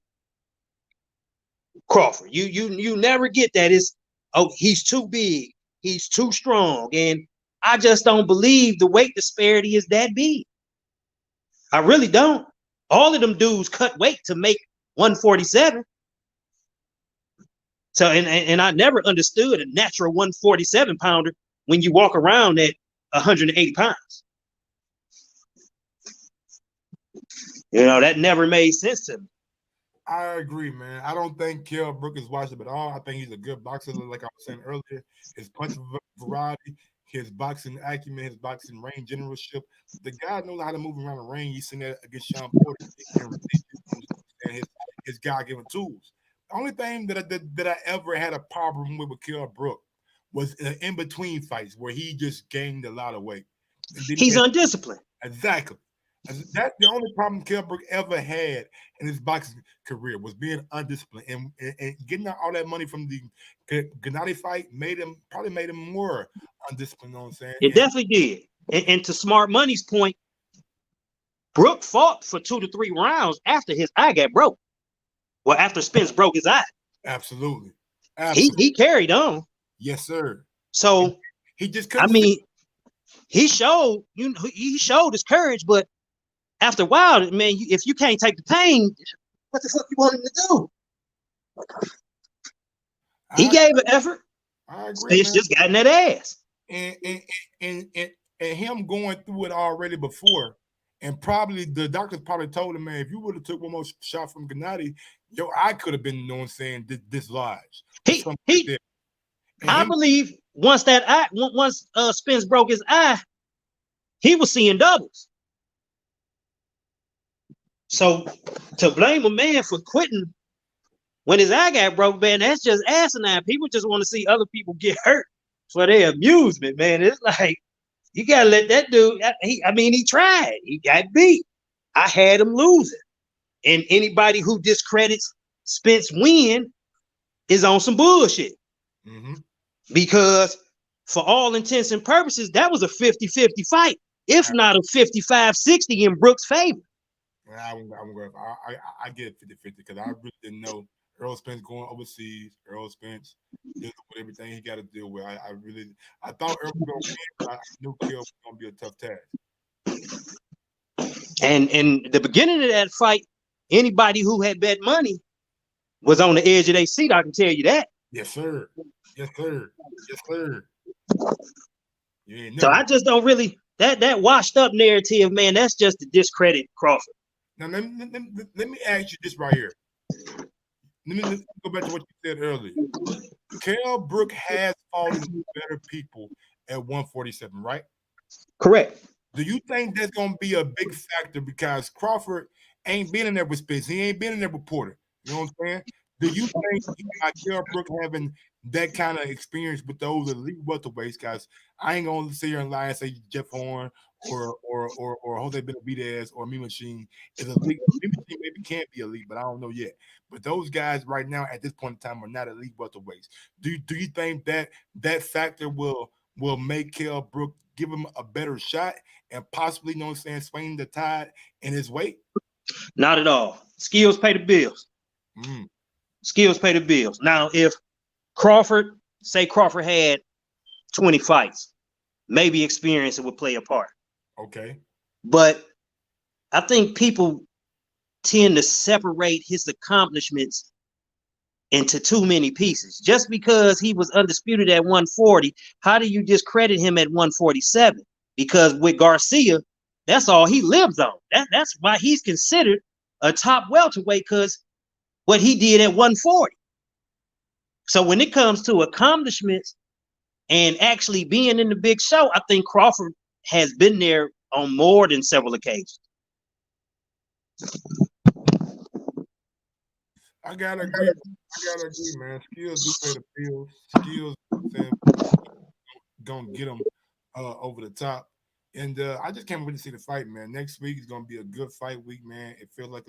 Crawford. You never get that. It's, oh, he's too big, he's too strong, and I just don't believe the weight disparity is that big. I really don't. All of them dudes cut weight to make 147. So, and I never understood a natural 147 pounder when you walk around at 180 pounds. You know, that never made sense to me. I agree, man. I don't think Kell Brook is washed up at all. I think he's a good boxer, like I was saying earlier. His punch variety, his boxing acumen, his boxing range generalship. The guy knows how to move around the ring. He's seen that against Sean Porter and his God-given tools. The only thing that I ever had a problem with Kell Brook was in between fights where he just gained a lot of weight. He's undisciplined. Exactly. That's the only problem Kell Brook ever had in his boxing career was being undisciplined and getting all that money from the Gennady fight probably made him more undisciplined. You know what I'm saying? It definitely did. And to Smart Money's point, Brook fought for 2 to 3 rounds after his eye got broke. Well, after Spence broke his eye. Absolutely. He carried on. Yes, sir. So he just couldn't. I mean, he showed his courage, but after a while, man, if you can't take the pain, what the fuck you want him to do? He gave an effort. I agree. Spence just got in that ass. And him going through it already before, and probably the doctors probably told him, man, if you would have took one more shot from Gennady, your eye could have been, you know what I'm saying, dislodged. I believe once Spence broke his eye, he was seeing doubles. So to blame a man for quitting when his eye got broke, man, that's just asinine. People just want to see other people get hurt for their amusement, man. It's like, you got to let that dude, he tried. He got beat. I had him losing. And anybody who discredits Spence win is on some bullshit. Mm-hmm. Because for all intents and purposes, that was a 50-50 fight, if not a 55-60 in Brook's favor. I get 50-50 because I really didn't know Earl Spence going overseas. Earl Spence dealing with everything he got to deal with. I thought Earl was going to win, but I knew Kell was going to be a tough task. And in the beginning of that fight, anybody who had bet money was on the edge of their seat. I can tell you that. Yes, sir. Yes, sir. Yes, sir. So I just don't really that washed up narrative, man. That's just to discredit Crawford. Now let me ask you this right here. Let me go back to what you said earlier. Kell Brook has fallen to better people at 147, right? Correct. Do you think that's going to be a big factor because Crawford ain't been in there with Spence? He ain't been in there with Porter. You know what I'm saying? Do you think Kell Brook having that kind of experience with those elite welterweights, guys? I ain't gonna sit here and lie and say Jeff Horn or Jose Benavidez or Me Machine is elite. Me Machine maybe can't be elite, but I don't know yet. But those guys right now at this point in time are not elite welterweights. Do you think that factor will make Kell Brook give him a better shot and possibly, you know what I'm saying, swing the tide in his weight? Not at all. Skills pay the bills. Skills pay the bills. Now, if Crawford had 20 fights, maybe experience would play a part. Okay. But I think people tend to separate his accomplishments into too many pieces. Just because he was undisputed at 140, how do you discredit him at 147? Because with Garcia, that's all he lives on. That's why he's considered a top welterweight, because what he did at 140. So when it comes to accomplishments and actually being in the big show, I think Crawford has been there on more than several occasions. I gotta agree. Man. Skills do pay the bills. Skills, gonna get them over the top. And I just can't wait to see the fight, man. Next week is gonna be a good fight week, man. It feels like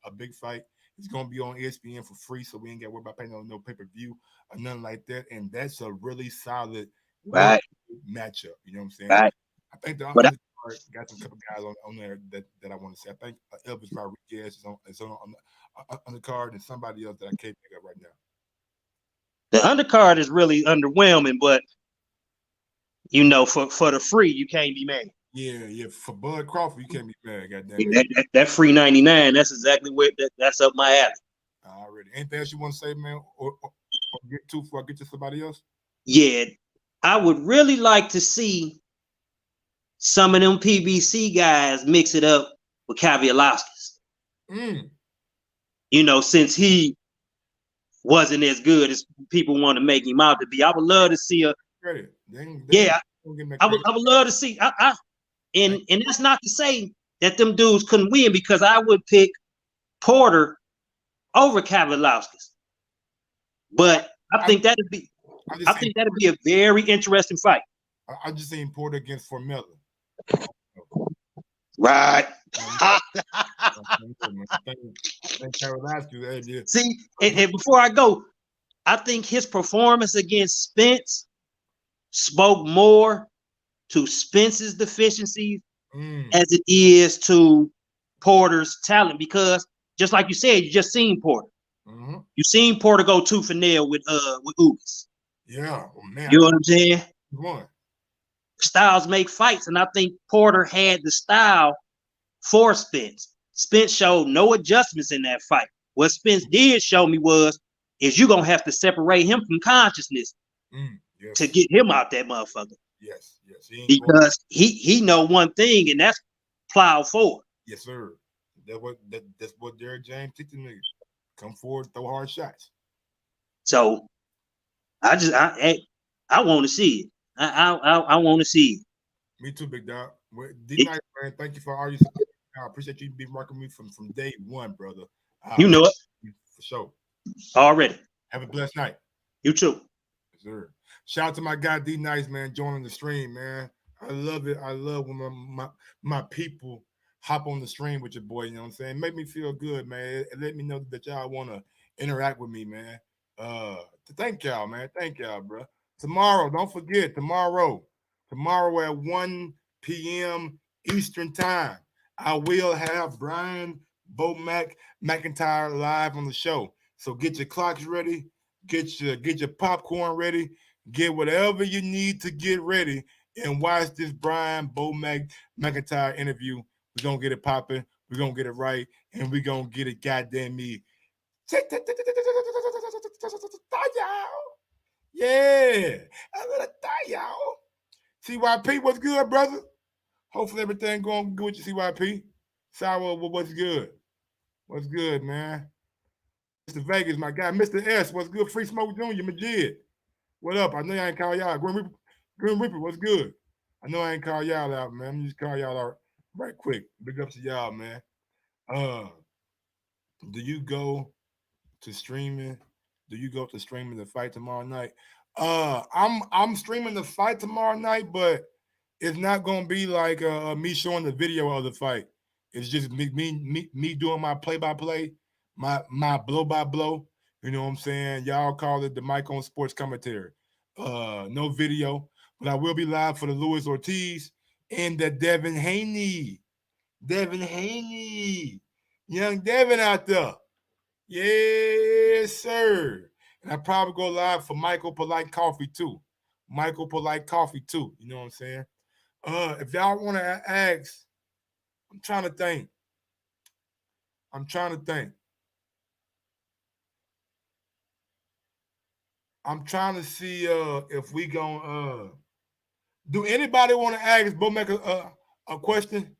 a big fight. It's gonna be on ESPN for free, so we ain't got to worry about paying no pay-per-view or nothing like that. And that's a really solid matchup. You know what I'm saying? Right. I think the undercard got some couple guys on there that I want to say. I think Elvis Rodriguez is on the undercard, and somebody else that I can't think of right now. The undercard is really underwhelming, but you know, for the free, you can't be mad. Yeah. For Bud Crawford, you can't be mad. Goddamn it. That free 99, that's exactly where that's up my alley. Already. Anything else you want to say, man, or get to before I get to somebody else? Yeah, I would really like to see some of them PBC guys mix it up with Kavialowskis. You know, since he wasn't as good as people want to make him out to be. I would love to see I would love to see. And that's not to say that them dudes couldn't win, because I would pick Porter over Kavialowskis. But I think that'd be a very interesting fight. I just seen Porter against Formella. Right. See, and before I go, I think his performance against Spence spoke more to Spence's deficiencies as it is to Porter's talent, because just like you said, you just seen Porter. You seen Porter go 2-for-0 with Ugas. Yeah, man. You know what I'm saying? One. Styles make fights, and I think Porter had the style for Spence. Spence showed no adjustments in that fight. What Spence did show me is you're gonna have to separate him from consciousness to get him out that motherfucker. Yes. Because he know one thing, and that's plow forward. Yes, sir. That's what Derrick James took the niggas. Come forward, throw hard shots. So I want to see it. I want to see it. Me too, big dog. D-Nice, man. Thank you for all your support. I appreciate you being rocking me from day one, brother. You know it. For sure. Already. Have a blessed night. You too. Yes, sir. Shout out to my guy D-Nice, man, joining the stream, man. I love it. I love when my people hop on the stream with your boy, you know what I'm saying? Make me feel good, man. And let me know that y'all want to interact with me, man. Thank y'all, man. Thank y'all, bro. Tomorrow, don't forget, tomorrow at 1 p.m. Eastern time, I will have Brian McIntyre live on the show. So get your clocks ready, get your popcorn ready, get whatever you need to get ready, and watch this Brian McIntyre interview. We're gonna get it popping, we're gonna get it right, and we're gonna get it goddamn me. Yeah, I'm gonna die, y'all. CYP, what's good, brother? Hopefully everything going good with you, CYP. Sour, what's good? What's good, man? Mr. Vegas, my guy. Mr. S, what's good? Free Smoke Jr., Majid. What up? I know I ain't call y'all. Grim Reaper, what's good? I know I ain't call y'all out, man. I'm just call y'all out right quick. Big up to y'all, man. Do you go to streaming? Do you go to streaming the fight tomorrow night? I'm streaming the fight tomorrow night, but it's not gonna be like me showing the video of the fight. It's just me doing my play-by-play, my blow-by-blow. You know what I'm saying? Y'all call it the Mike on Sports Commentary. No video, but I will be live for the Luis Ortiz and the Devin Haney. Young Devin out there. Yes, sir. And I probably go live for Michael Polite Coffee too. You know what I'm saying? If y'all want to ask, I'm trying to think. I'm trying to see if we gonna do anybody want to ask Bomac a question?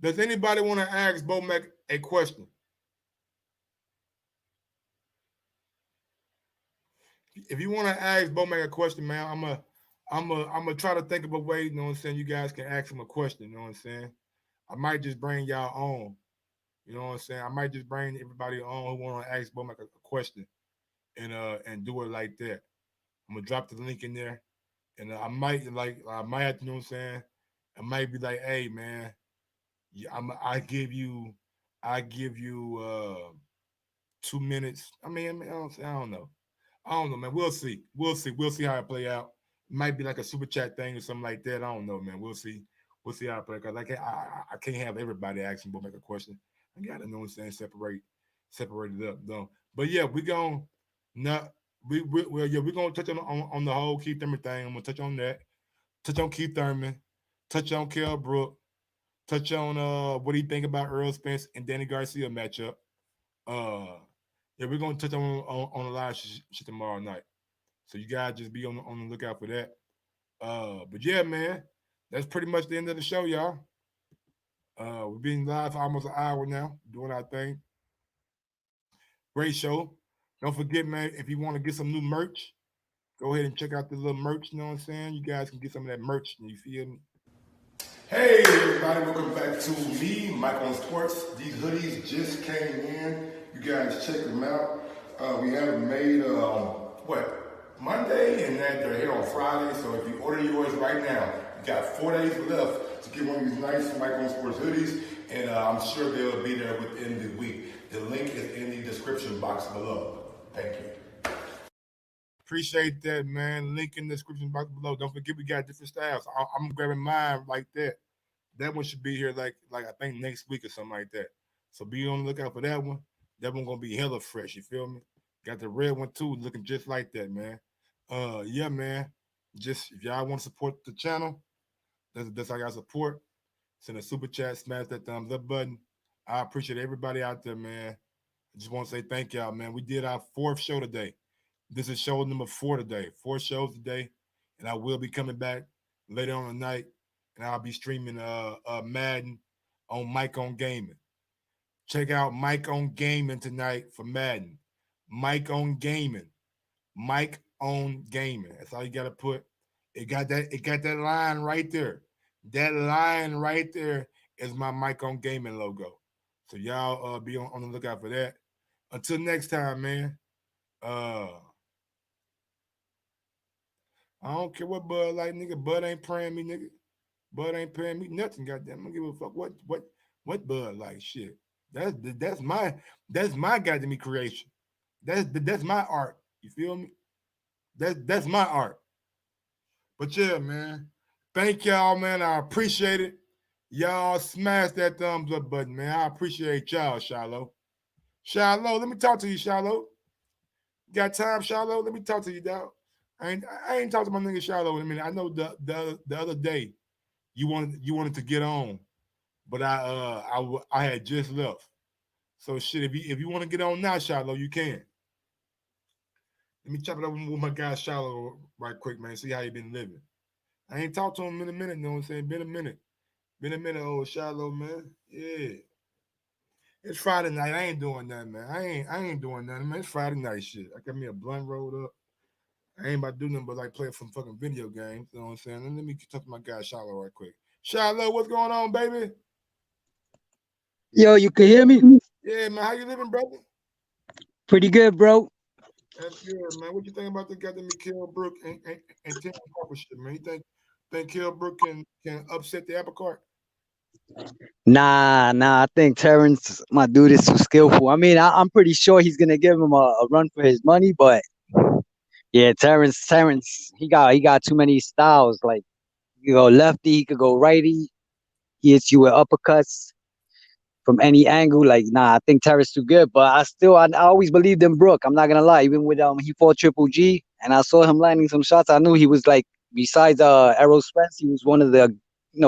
Does anybody want to ask Bomac a question? If you want to ask Bomac a question, man, I'm gonna try to think of a way, you know what I'm saying, you guys can ask him a question, you know what I'm saying? I might just bring y'all on, You know what I'm saying? I might just bring everybody on who want to ask Bo like a question and do it like that. I'm gonna drop the link in there, and I might have to, you know what I'm saying? I might be like, hey man, yeah, I give you 2 minutes. I don't know. I don't know, man. We'll see. We'll see. We'll see how it play out. It might be like a super chat thing or something like that. I don't know, man. We'll see. We'll see how it play. Cause I can't have everybody asking but make a question. I gotta know what I'm saying. Separate it up though. But yeah, we gonna not we're gonna touch on the whole Keith Thurman thing. I'm gonna touch on that. Touch on Keith Thurman. Touch on Kell Brook. Touch on what do you think about Earl Spence and Danny Garcia matchup. Uh yeah, we're gonna touch on the live shit tomorrow night. So you guys just be on the lookout for that. But yeah, man, that's pretty much the end of the show, y'all. We've been live for almost an hour now, doing our thing. Great show. Don't forget, man, if you want to get some new merch, go ahead and check out the little merch. You know what I'm saying? You guys can get some of that merch. You feel me? Hey, everybody, welcome back to me, Mike on Sports. These hoodies just came in. You guys check them out. We have them made Monday, and then they're here on Friday. So if you order yours right now, you got 4 days left to get one of these nice Mike on Sports hoodies, and I'm sure they'll be there within the week. The link is in the description box below. Thank you. Appreciate that, man. Link in the description box below. Don't forget we got different styles. I'm grabbing mine like that. That one should be here like I think next week or something like that. So be on the lookout for that one. That one gonna be hella fresh. You feel me? Got the red one too, looking just like that, man. Yeah, man. Just if y'all want to support the channel, that's how y'all support. Send a super chat, smash that thumbs up button. I appreciate everybody out there, man. I just want to say thank y'all, man. We did our 4th show today. This is show number 4 today. 4 shows today, and I will be coming back later on tonight, and I'll be streaming Madden on Mike on Gaming. Check out Mike on Gaming tonight for Madden. Mike on Gaming. Mike on Gaming. That's all you gotta put. It got that line right there. That line right there is my Mike on Gaming logo. So y'all be on the lookout for that. Until next time, man. I don't care what Bud like, nigga. Bud ain't praying me, nigga. Bud ain't paying me nothing, goddamn. I don't give a fuck what Bud like. Shit. That's my goddamn creation. That's my art. You feel me? That's my art. But yeah, man. Thank y'all, man. I appreciate it. Y'all smash that thumbs up button, man. I appreciate y'all, Shiloh. Shiloh, let me talk to you, Shiloh. Got time, Shiloh? Let me talk to you, dog. I ain't talked to my nigga Shiloh in a minute. I know the other day you wanted to get on, but I had just left. So shit, if you want to get on now, Shiloh, you can. Let me chop it up with my guy Shiloh right quick, man. See how he been living. I ain't talked to him in a minute, you know what I'm saying? Been a minute, old Shiloh, man. Yeah. It's Friday night. I ain't doing nothing, man. I ain't doing nothing, man. It's Friday night shit. I got me a blunt rolled up. I ain't about to do nothing but like play some fucking video games. You know what I'm saying? And let me talk to my guy Shiloh right quick. Shiloh, what's going on, baby? Yo, you can hear me? Yeah, man. How you living, brother? Pretty good, bro. That's good, man. What you think about the goddamn Kell Brook and Terence Crawford shit, man? You think Kell Brook can upset the apple cart? Nah. I think Terence, my dude, is too skillful. I mean, I'm pretty sure he's gonna give him a run for his money, but yeah, Terence, he got too many styles. Like, he could go lefty, he could go righty. He hits you with uppercuts from any angle. Like, nah, I think Terence too good. But I always believed in Brook. I'm not gonna lie. Even with he fought Triple G, and I saw him landing some shots. I knew he was like, besides Errol Spence, he was one of the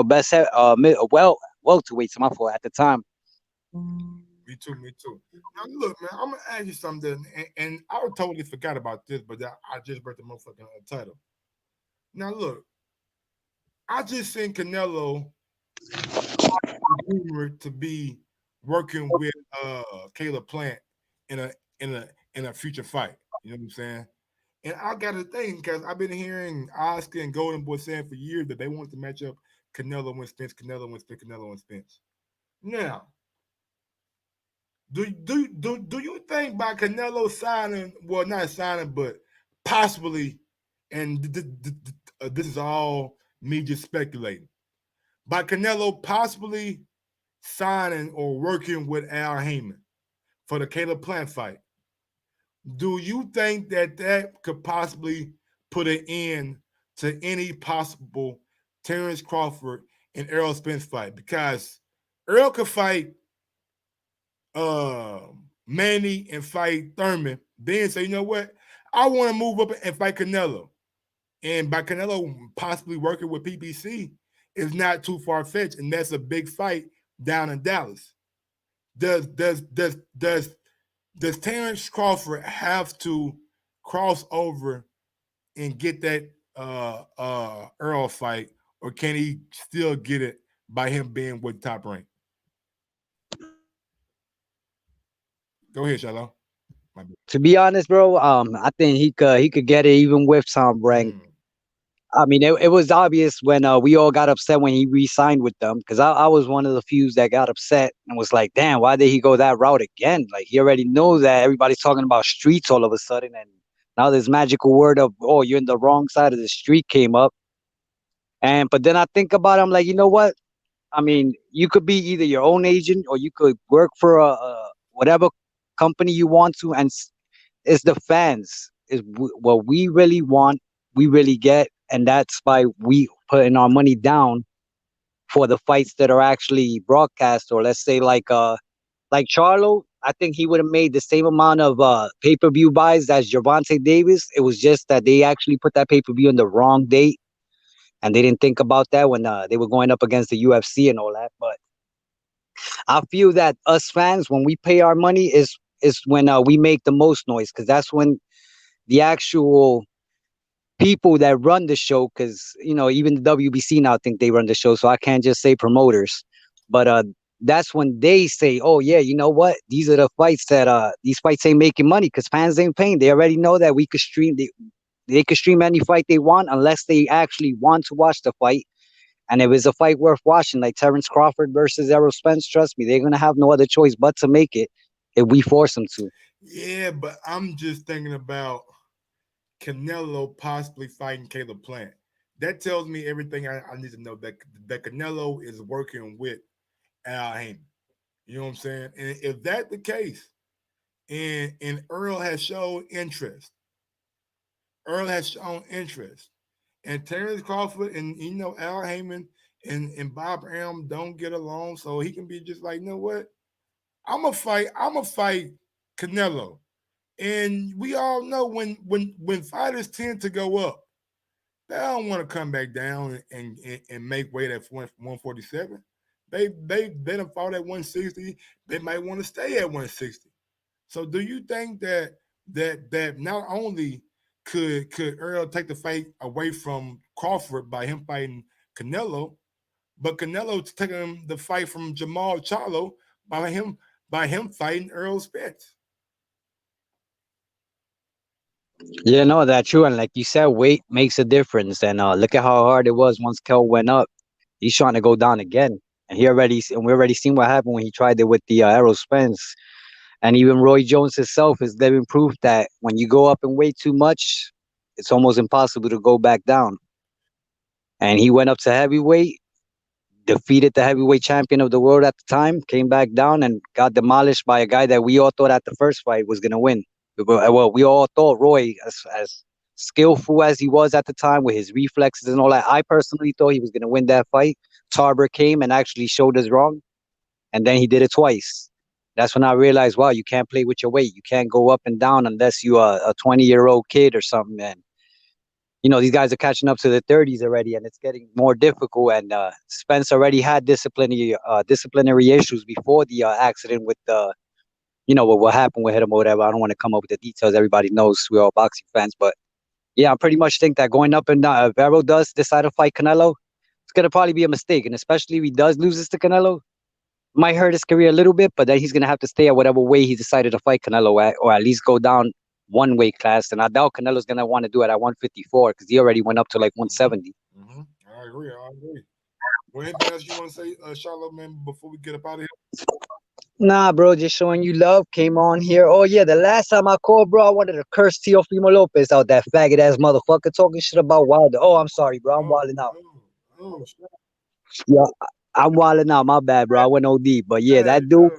best welterweights. My fault at the time. Me too. Now look, man, I'm gonna ask you something, and I totally forgot about this, but I just read the motherfucking title. Now look, I just seen Canelo rumored to be working with Caleb Plant in a future fight. You know what I'm saying? And I got to think because I've been hearing Oscar and Golden Boy saying for years that they want to match up Canelo and Spence. Now, Do you think by Canelo signing, well, not signing, but possibly, and this is all me just speculating, by Canelo possibly signing or working with Al Heyman for the Caleb Plant fight, do you think that could possibly put an end to any possible Terence Crawford and Errol Spence fight? Because Earl could fight uh Manny and fight Thurman, then say, you know what, I want to move up and fight Canelo. And by Canelo possibly working with PBC is not too far fetched, and that's a big fight down in Dallas. Does Terence Crawford have to cross over and get that Earl fight, or can he still get it by him being with Top Rank? Go ahead, Shiloh. To be honest, bro, I think he could get it even with Tom Rank. I mean, it was obvious when we all got upset when he re-signed with them, because I was one of the few that got upset and was like, damn, why did he go that route again? Like, he already knows that everybody's talking about streets all of a sudden, and now this magical word of, oh, you're in the wrong side of the street came up. But then I think about it, I'm like, you know what? I mean, you could be either your own agent or you could work for a whatever company you want to, and it's the fans is what we really want, we really get, and that's why we putting our money down for the fights that are actually broadcast. Or let's say like Charlo, I think he would have made the same amount of pay-per-view buys as Gervonta Davis. It was just that they actually put that pay-per-view on the wrong date, and they didn't think about that when they were going up against the UFC and all that. But I feel that us fans, when we pay our money, is when we make the most noise, because that's when the actual people that run the show, because even the WBC now think they run the show, so I can't just say promoters, but that's when they say, oh yeah, you know what, these are the fights that these fights ain't making money because fans ain't paying. They already know that we could stream they could stream any fight they want unless they actually want to watch the fight. And if it's a fight worth watching, like Terence Crawford versus Errol Spence, trust me, they're gonna have no other choice but to make it if we force them to. Yeah, but I'm just thinking about Canelo possibly fighting Caleb Plant. That tells me everything I need to know, that Canelo is working with Al Heyman. You know what I'm saying? And if that's the case, and Earl has shown interest, and Terence Crawford and Al Heyman and Bob Arum don't get along, so he can be just like, you know what? I'm gonna fight Canelo. And we all know when fighters tend to go up, they don't want to come back down and make weight at 147. They done fought at 160. They might want to stay at 160. So do you think that not only could Earl take the fight away from Crawford by him fighting Canelo, but Canelo taking the fight from Jamal Charlo by him fighting Earl Spence? Yeah, no, that's true. And like you said, weight makes a difference. And look at how hard it was once Kell went up. He's trying to go down again. And we already seen what happened when he tried it with the Errol Spence. And even Roy Jones himself is living proof that when you go up in weight too much, it's almost impossible to go back down. And he went up to heavyweight, defeated the heavyweight champion of the world at the time, came back down and got demolished by a guy that we all thought at the first fight was going to win. Well, we all thought Roy, as skillful as he was at the time with his reflexes and all that, I personally thought he was going to win that fight. Tarver came and actually showed us wrong, and then he did it twice. That's when I realized, wow, you can't play with your weight. You can't go up and down unless you are a 20-year-old kid or something. And these guys are catching up to the 30s already, and it's getting more difficult. And Spence already had disciplinary issues before the accident with what happened with him or whatever. I don't want to come up with the details. Everybody knows, we're all boxing fans. But yeah, I pretty much think that going up and down, if Errol does decide to fight Canelo, it's going to probably be a mistake. And especially if he does lose this to Canelo, it might hurt his career a little bit, but then he's going to have to stay at whatever way he decided to fight Canelo at, or at least go down one weight class. And I doubt Canelo's going to want to do it at 154 because he already went up to like 170. Mm-hmm. I agree. Well, anything else you want to say, Charlotte, man, before we get up out of here? Nah, bro, just showing you love. Came on here. Oh yeah, the last time I called, bro, I wanted to curse Teofimo Lopez out, that faggot ass motherfucker talking shit about Wilder. Oh, I'm sorry, bro. I'm wilding out. Shit. Yeah, I'm wilding out. My bad, bro. I went OD. But yeah, Hey, that dude.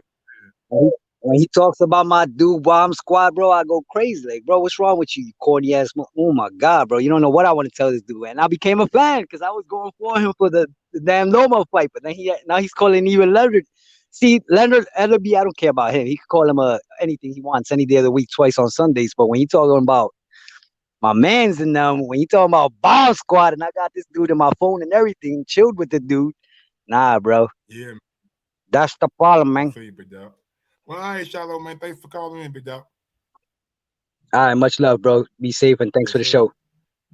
When he talks about my dude bomb squad, bro, I go crazy. Like, bro, what's wrong with you, you corny ass? Oh my god, bro, you don't know what I want to tell this dude. And I became a fan because I was going for him for the damn Loma fight. But then now he's calling even Leonard. See, Leonard Ellerby, I don't care about him. He can call him anything he wants any day of the week, twice on Sundays. But when he talking about my mans and them, when he talking about bomb squad, and I got this dude in my phone and everything, chilled with the dude. Nah, bro. Yeah, That's the problem, man. you, big dog. Well, all right, Shiloh, man. Thanks for calling in, big dog. All right, much love, bro. Be safe and thanks for the show.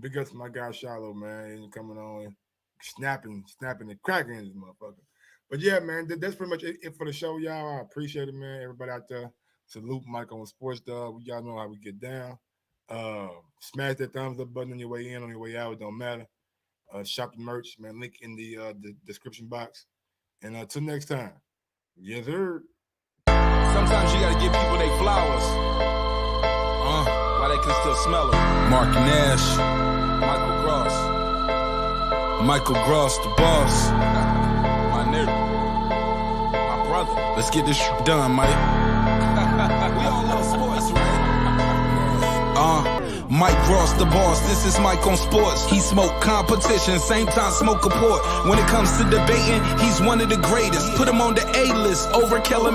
Big up to my guy Shiloh, man. And coming on, snapping and cracking this motherfucker. But yeah, man, that's pretty much it for the show, y'all. I appreciate it, man. Everybody out there, salute Mike on Sports Dog. Y'all know how we get down. Smash that thumbs up button on your way in, on your way out. It don't matter. Shop the merch, man. Link in the description box. And until next time, yes, sir. Sometimes you gotta give people their flowers. While they can still smell them. Mark Nash. Michael Gross, the boss. My nigga. My brother. Let's get this shit done, Mike. We all love sports, right? Mike Ross, the boss. This is Mike on Sports. He smoke competition, same time smoke a port. When it comes to debating, he's one of the greatest. Put him on the A-list over Kell